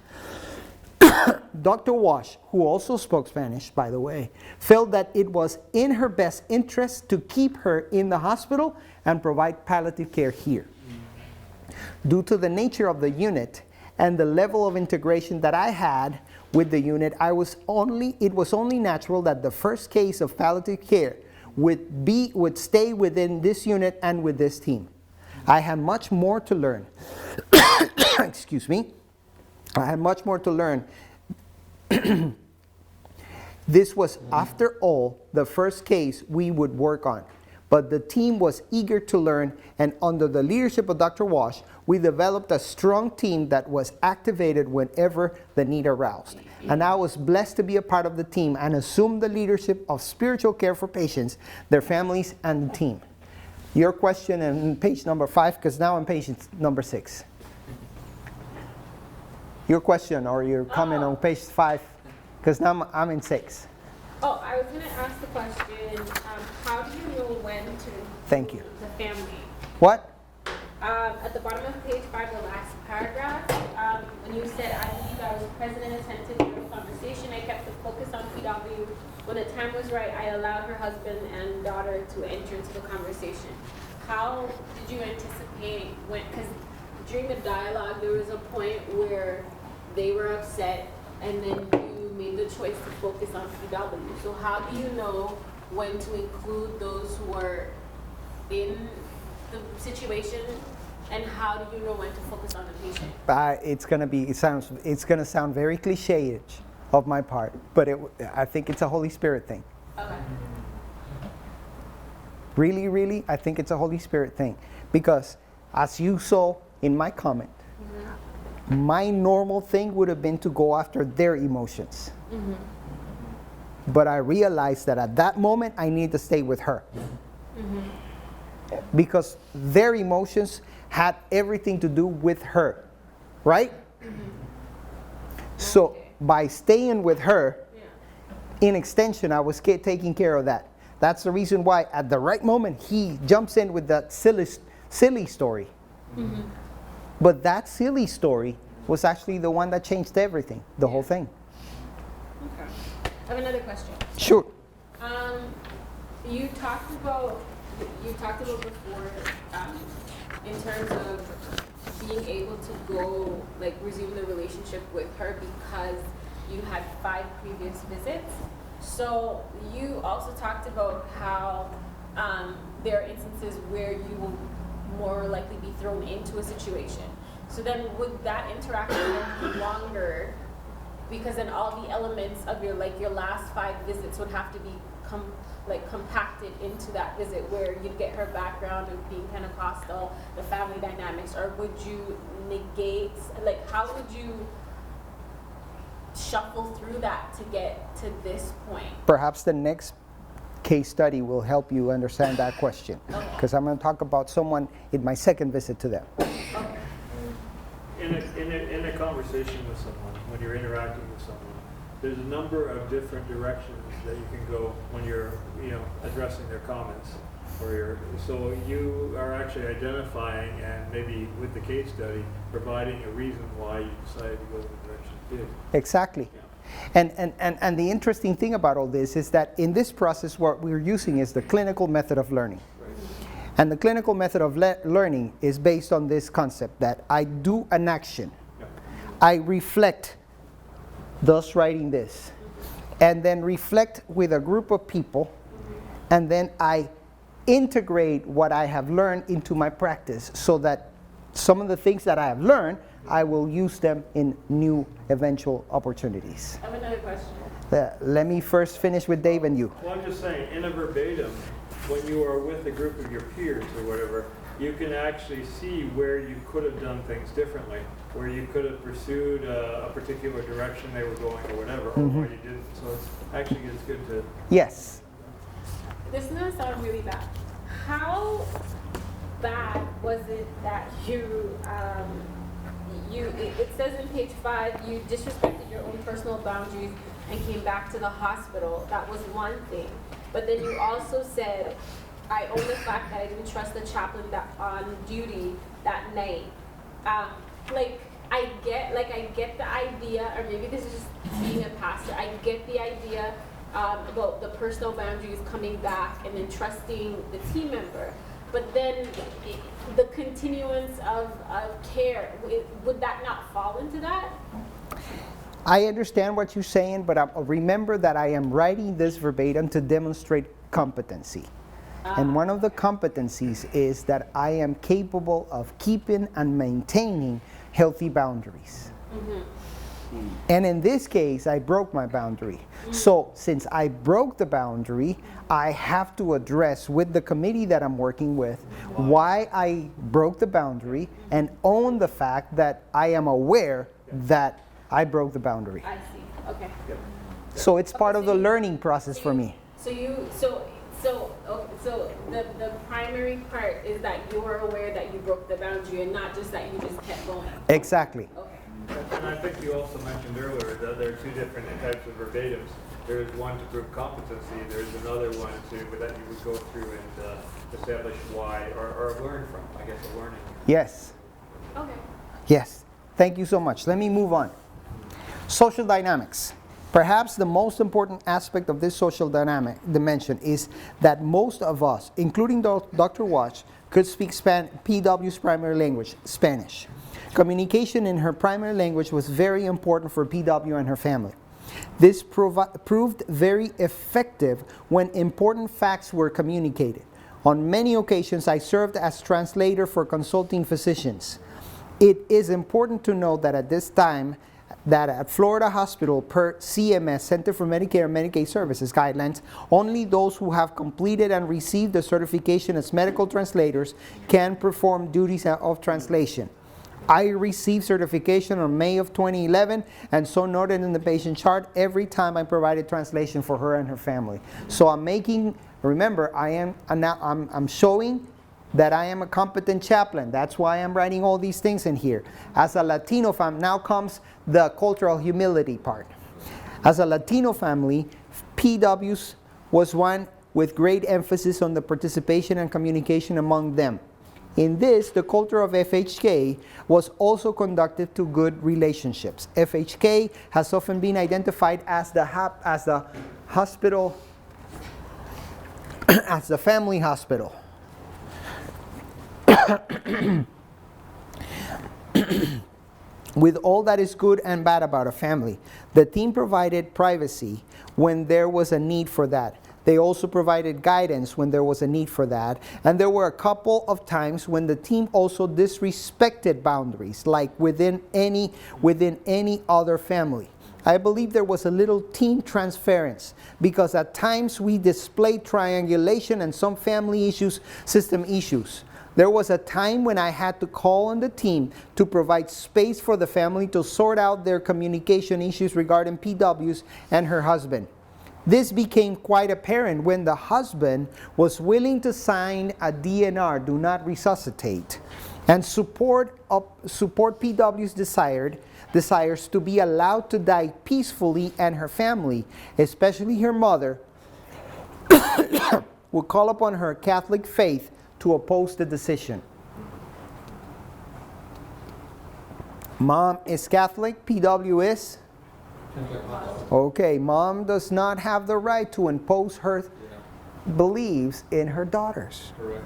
Dr. Wash, who also spoke Spanish, by the way, felt that it was in her best interest to keep her in the hospital and provide palliative care here. Due to the nature of the unit and the level of integration that I had with the unit, it was only natural that the first case of palliative care would stay within this unit and with this team. I had much more to learn. Excuse me. I had much more to learn. This was, after all, the first case we would work on. But the team was eager to learn, and under the leadership of Dr. Wash, we developed a strong team that was activated whenever the need aroused. And I was blessed to be a part of the team and assume the leadership of spiritual care for patients, their families, and the team. Your question on page number 5, because now I'm page number 6. Your question or your comment on page 5, because now I'm in 6. Oh, I was going to ask the question, how do you know when to Thank you. the family? What? At the bottom of page 5, the last paragraph, when you said, I believe I was present and attentive to the conversation, I kept the focus on PW. When the time was right, I allowed her husband and daughter to enter into the conversation. How did you anticipate when, because during the dialogue, there was a point where they were upset and then you made the choice to focus on PW. So how do you know when to include those who are in the situation, and how do you know when to focus on the patient? It's gonna sound very cliche of my part, but I think it's a Holy Spirit thing. Okay. Really, I think it's a Holy Spirit thing, because as you saw in my comment, my normal thing would have been to go after their emotions. But I realized that at that moment I need to stay with her. Because their emotions had everything to do with her, right? So by staying with her, in extension, I was taking care of that. That's the reason why at the right moment he jumps in with that silly story. But that silly story was actually the one that changed everything, the whole thing. Okay. I have another question. Sure. You talked about before, in terms of being able to go, like, resume the relationship with her because you had 5 previous visits. So you also talked about how there are instances where you will more likely be thrown into a situation. So then would that interaction be longer, because then all the elements of your last 5 visits would have to be compacted into that visit, where you'd get her background of being Pentecostal, the family dynamics, or would you negate, how would you shuffle through that to get to this point? Perhaps the next case study will help you understand that question, because I'm going to talk about someone in my second visit to them. In a conversation with someone, when you're interacting with someone, there's a number of different directions that you can go when you're, addressing their comments. So you are actually identifying, and maybe with the case study, providing a reason why you decided to go in the direction you did. Exactly. Yeah. And the interesting thing about all this is that in this process, what we're using is the clinical method of learning. And the clinical method of learning is based on this concept that I do an action. I reflect, thus writing this, and then reflect with a group of people, and then I integrate what I have learned into my practice, so that some of the things that I have learned, I will use them in new eventual opportunities. I have another question. Let me first finish with Dave and you. Well, I'm just saying, in a verbatim, when you are with a group of your peers or whatever, you can actually see where you could have done things differently, where you could have pursued a particular direction they were going or whatever, or where you didn't. So it's good to... Yes. This is going to sound really bad. How bad was it that you it says in page 5, you disrespected your own personal boundaries and came back to the hospital. That was one thing. But then you also said, I own the fact that I didn't trust the chaplain that on duty that night. I get the idea, or maybe this is just being a pastor, I get the idea about the personal boundaries coming back and then trusting the team member. But then the continuance of care, would that not fall into that? I understand what you're saying, but remember that I am writing this verbatim to demonstrate competency. And one of the competencies is that I am capable of keeping and maintaining healthy boundaries. Mm-hmm. And in this case, I broke my boundary. Mm-hmm. So since I broke the boundary, I have to address with the committee that I'm working with why I broke the boundary and own the fact that I am aware that I broke the boundary. I see. Okay. So it's part of the learning process for me. So the primary part is that you're aware that you broke the boundary and not just that you just kept going. Exactly. Okay. And I think you also mentioned earlier that there are two different types of verbatims. There is one to prove competency. There's another one that you would go through and establish why or learn from. I guess a learning. Yes. Okay. Yes. Thank you so much. Let me move on. Social dynamics. Perhaps the most important aspect of this social dynamic dimension is that most of us, including Dr. Watch, could speak PW's primary language, Spanish. Communication in her primary language was very important for PW and her family. This proved very effective when important facts were communicated. On many occasions, I served as translator for consulting physicians. It is important to note that at this time, that at Florida Hospital, per CMS, Center for Medicare and Medicaid Services guidelines, only those who have completed and received the certification as medical translators can perform duties of translation. I received certification in May of 2011, and so noted in the patient chart every time I provided translation for her and her family. So I'm making, remember, I'm showing that I am a competent chaplain. That's why I'm writing all these things in here. As a Latino family, now comes the cultural humility part. As a Latino family, PW's was one with great emphasis on the participation and communication among them. In this, the culture of FHK was also conducted to good relationships. FHK has often been identified as the hospital, as the family hospital. With all that is good and bad about a family, the team provided privacy when there was a need for that. They also provided guidance when there was a need for that. And there were a couple of times when the team also disrespected boundaries, like within any other family. I believe there was a little team transference because at times we displayed triangulation and some family issues, system issues. There was a time when I had to call on the team to provide space for the family to sort out their communication issues regarding PWs and her husband. This became quite apparent when the husband was willing to sign a DNR, do not resuscitate, and support PW's desires to be allowed to die peacefully, and her family, especially her mother, would call upon her Catholic faith to oppose the decision. Mom is Catholic, PW is? Okay, mom does not have the right to impose her beliefs in her daughters. Correct.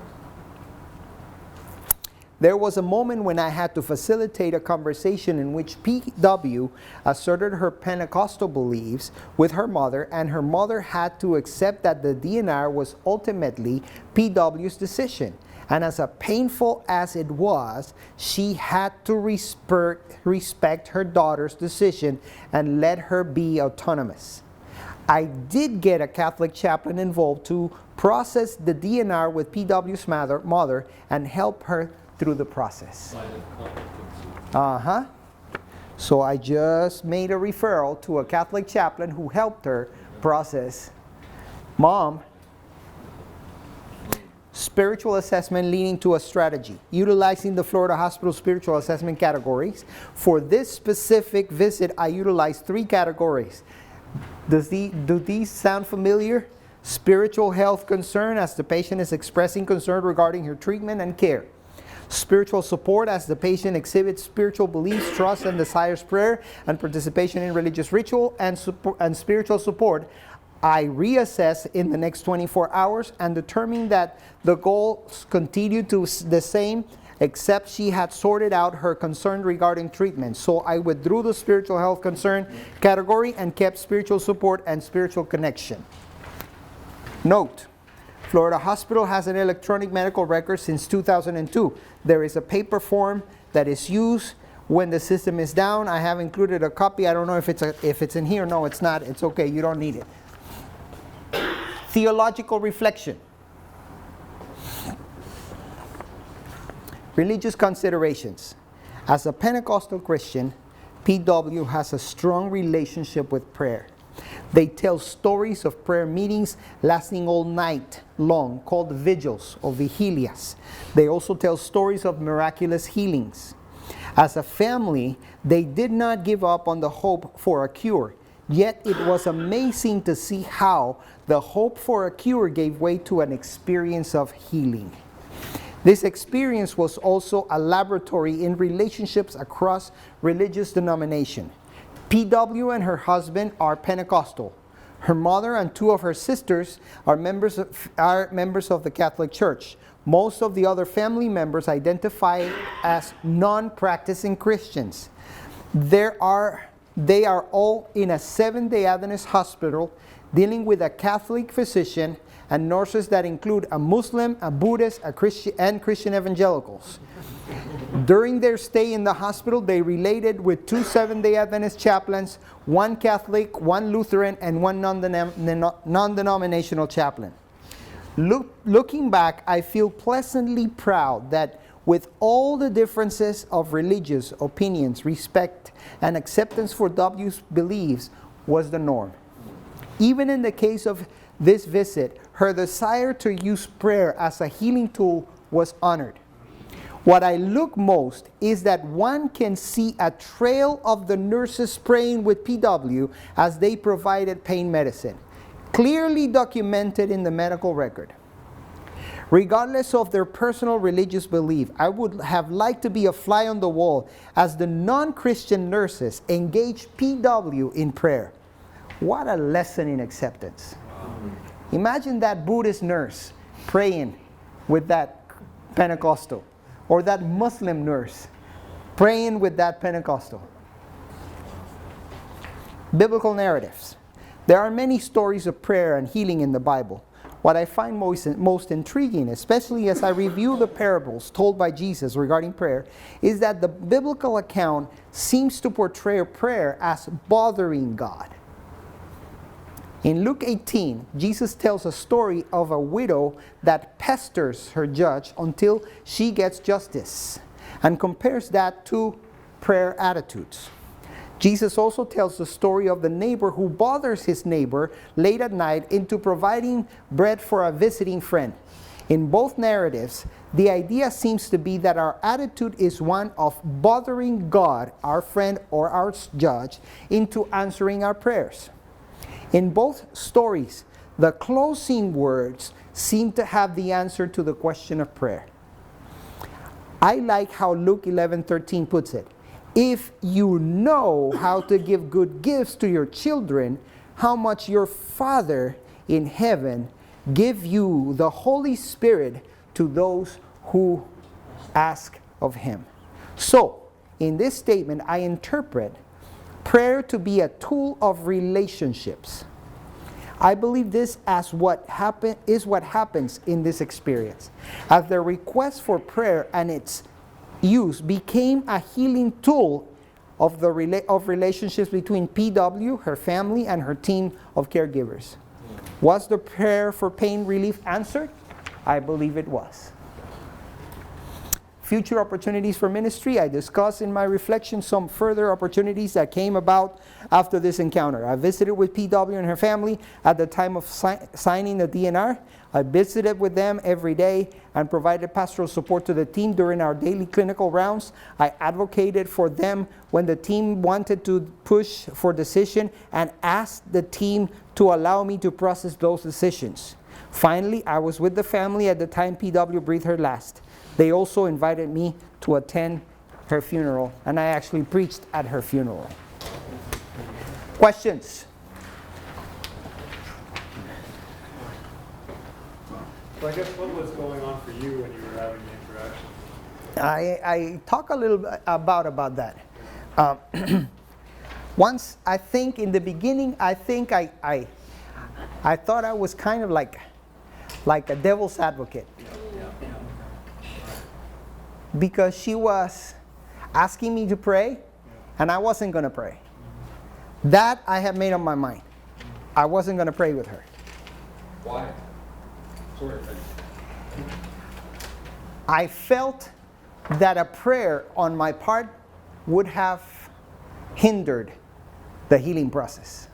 There was a moment when I had to facilitate a conversation in which PW asserted her Pentecostal beliefs with her mother, and her mother had to accept that the DNR was ultimately PW's decision. And as painful as it was, she had to respect her daughter's decision and let her be autonomous. I did get a Catholic chaplain involved to process the DNR with PW's mother and help her through the process. So I just made a referral to a Catholic chaplain who helped her process. Mom spiritual assessment leading to a strategy. Utilizing the Florida Hospital spiritual assessment categories. For this specific visit, I utilized 3 categories. Do these sound familiar? Spiritual health concern, as the patient is expressing concern regarding her treatment and care. Spiritual support, as the patient exhibits spiritual beliefs, trust, and desires prayer and participation in religious ritual. And spiritual support, I reassess in the next 24 hours and determine that the goals continue to the same, except she had sorted out her concern regarding treatment. So I withdrew the spiritual health concern category and kept spiritual support and spiritual connection. Note, Florida Hospital has an electronic medical record since 2002. There is a paper form that is used when the system is down. I have included a copy. I don't know if it's in here. No, it's not. It's okay. You don't need it. Theological reflection. Religious considerations. As a Pentecostal Christian, PW has a strong relationship with prayer. They tell stories of prayer meetings lasting all night long, called vigils or vigilias. They also tell stories of miraculous healings. As a family, they did not give up on the hope for a cure. Yet it was amazing to see how the hope for a cure gave way to an experience of healing. This experience was also a laboratory in relationships across religious denomination. PW and her husband are Pentecostal. Her mother and 2 of her sisters are members of the Catholic Church. Most of the other family members identify as non-practicing Christians. They are all in a 7-day Adventist hospital dealing with a Catholic physician and nurses that include a Muslim, a Buddhist, a Christian, and Christian evangelicals. During their stay in the hospital, they related with 2 7-day Adventist chaplains, 1 Catholic, 1 Lutheran, and 1 non-denominational chaplain. Looking back, I feel pleasantly proud that with all the differences of religious opinions, respect and acceptance for W's beliefs was the norm. Even in the case of this visit, her desire to use prayer as a healing tool was honored. What I look most is that one can see a trail of the nurses praying with PW as they provided pain medicine, clearly documented in the medical record. Regardless of their personal religious belief, I would have liked to be a fly on the wall as the non-Christian nurses engaged PW in prayer. What a lesson in acceptance. Imagine that Buddhist nurse praying with that Pentecostal, or that Muslim nurse praying with that Pentecostal. Biblical narratives. There are many stories of prayer and healing in the Bible. What I find most intriguing, especially as I review the parables told by Jesus regarding prayer, is that the biblical account seems to portray prayer as bothering God. In Luke 18, Jesus tells a story of a widow that pesters her judge until she gets justice, and compares that to prayer attitudes. Jesus also tells the story of the neighbor who bothers his neighbor late at night into providing bread for a visiting friend. In both narratives, the idea seems to be that our attitude is one of bothering God, our friend or our judge, into answering our prayers. In both stories, the closing words seem to have the answer to the question of prayer. I like how Luke 11:13 puts it. If you know how to give good gifts to your children, how much your Father in heaven give you the Holy Spirit to those who ask of him. So, in this statement, I interpret prayer to be a tool of relationships. I believe this as what happens in this experience. As the request for prayer and its use became a healing tool of relationships between PW, her family, and her team of caregivers. Was the prayer for pain relief answered? I believe it was. future opportunities for ministry. I discuss in my reflection some further opportunities that came about after this encounter. I visited with PW and her family at the time of signing the DNR. I visited with them every day and provided pastoral support to the team during our daily clinical rounds. I advocated for them when the team wanted to push for decision and asked the team to allow me to process those decisions. Finally, I was with the family at the time PW breathed her last. They also invited me to attend her funeral, and I actually preached at her funeral. Questions? So I guess what was going on for you when you were having the interaction? I talk a little bit about that. Once, I think in the beginning, I think I thought I was kind of like a devil's advocate. Because she was asking me to pray, and I wasn't going to pray. That I had made up my mind. I wasn't going to pray with her. Why? Sorry. I felt that a prayer on my part would have hindered the healing process.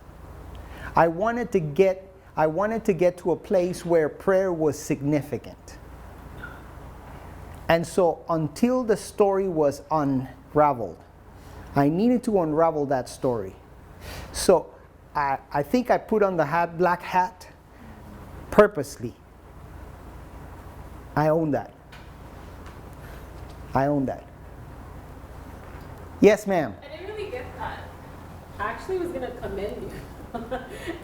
I wanted to get to a place where prayer was significant. And so until the story was unraveled, I needed to unravel that story. So I think I put on the black hat purposely. I own that. I own that. Yes, ma'am. I didn't really get that. I actually was going to commend you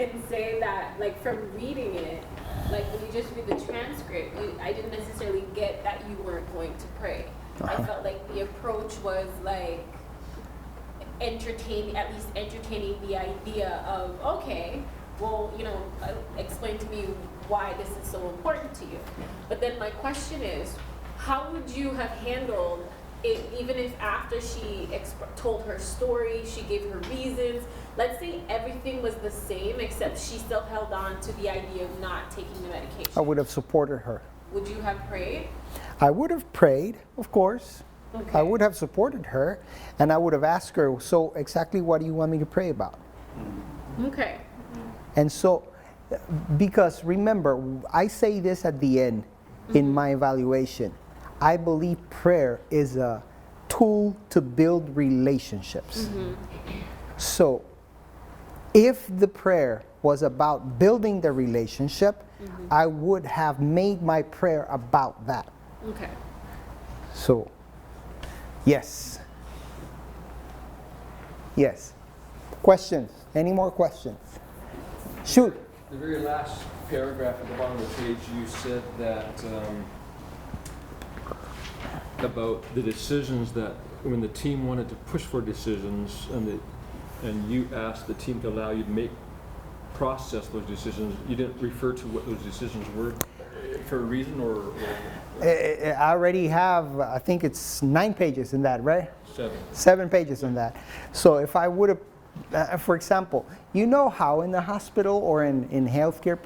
and say that, like, from reading it, like, when you just read the transcript, I didn't necessarily get that you weren't going to pray. I felt like the approach was, like, at least entertaining the idea of, okay, well, you know, explain to me why this is so important to you. But then my question is, how would you have handled it, even if after she told her story, she gave her reasons, let's say everything was the same except she still held on to the idea of not taking the medication? I would have supported her. Would you have prayed? I would have prayed, of course. Okay. I would have supported her, and I would have asked her, so exactly what do you want me to pray about? Okay. And so, because remember, I say this at the end in my evaluation. I believe prayer is a tool to build relationships. So, if the prayer was about building the relationship, I would have made my prayer about that. Okay. So, yes. Yes. Questions? Any more questions? Shoot. The very last paragraph at the bottom of the page, you said that about the decisions that when the team wanted to push for decisions and you asked the team to allow you to process those decisions, you didn't refer to what those decisions were for a reason or I already have, I think it's 9 pages in that, right? 7. 7 pages in that. So if I would have, for example, you know how in the hospital or in healthcare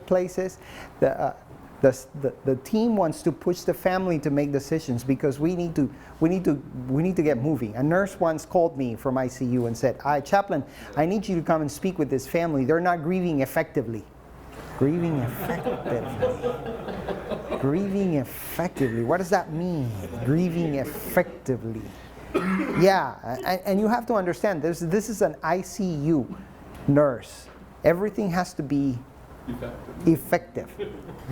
places, the team wants to push the family to make decisions because we need to get moving. A nurse once called me from ICU and said, "Chaplain, I need you to come and speak with this family. They're not grieving effectively." Grieving effectively. Grieving effectively. What does that mean? Grieving effectively. Yeah, and you have to understand, this is an ICU nurse. Everything has to be effective.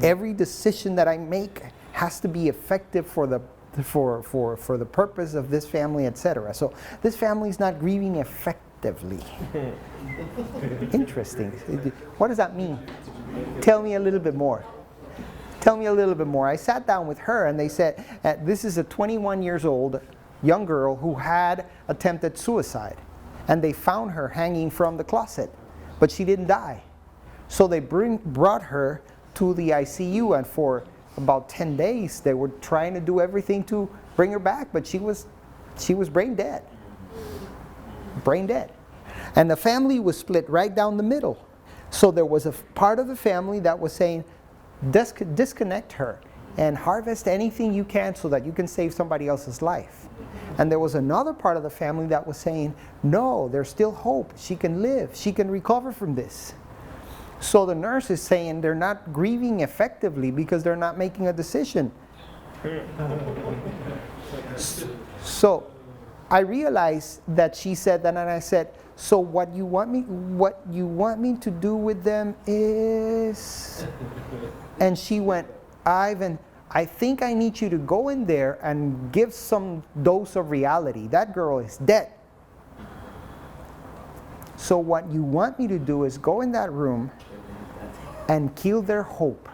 Every decision that I make has to be effective for the purpose of this family, etc. So this family is not grieving effectively. Interesting. What does that mean? Tell me a little bit more. Tell me a little bit more. I sat down with her and they said, this is a 21 years old young girl who had attempted suicide. And they found her hanging from the closet, but she didn't die. So they brought her to the ICU, and for about 10 days they were trying to do everything to bring her back, but she was brain dead. Brain dead. And the family was split right down the middle. So there was a part of the family that was saying, disconnect her. and harvest anything you can so that you can save somebody else's life. And there was another part of the family that was saying, no, there's still hope. She can live. She can recover from this. So the nurse is saying they're not grieving effectively because they're not making a decision. So I realized that she said that, and I said, so what you want me to do with them is... And she went, Ivan, I think I need you to go in there and give some dose of reality. That girl is dead. So what you want me to do is go in that room and kill their hope.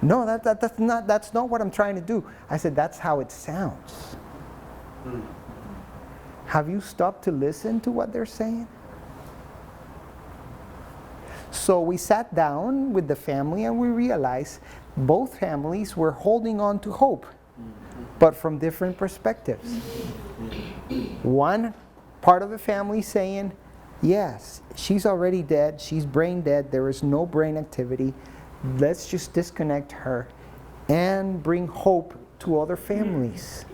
No, that's not what I'm trying to do. I said, that's how it sounds. Have you stopped to listen to what they're saying? So we sat down with the family and we realized both families were holding on to hope, but from different perspectives. One part of the family saying, yes, she's already dead, she's brain dead, there is no brain activity, let's just disconnect her and bring hope to other families.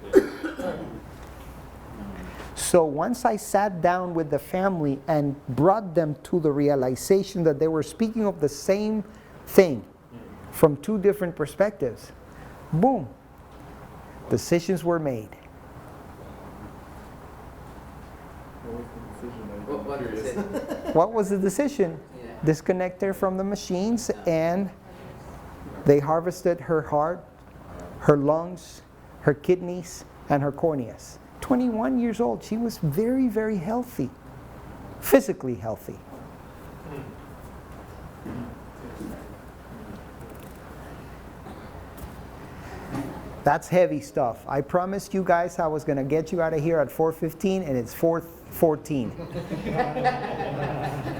So once I sat down with the family and brought them to the realization that they were speaking of the same thing from two different perspectives, boom, decisions were made. What was the decision? Disconnect her from the machines, and they harvested her heart, her lungs, her kidneys, and her corneas. 21 years old, she was very, very healthy, physically healthy. That's heavy stuff. I promised you guys I was going to get you out of here at 4:15, and it's 4:14.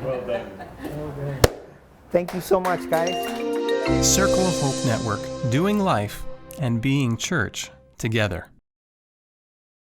Well done. Thank you so much, guys. Circle of Hope Network, doing life and being church together.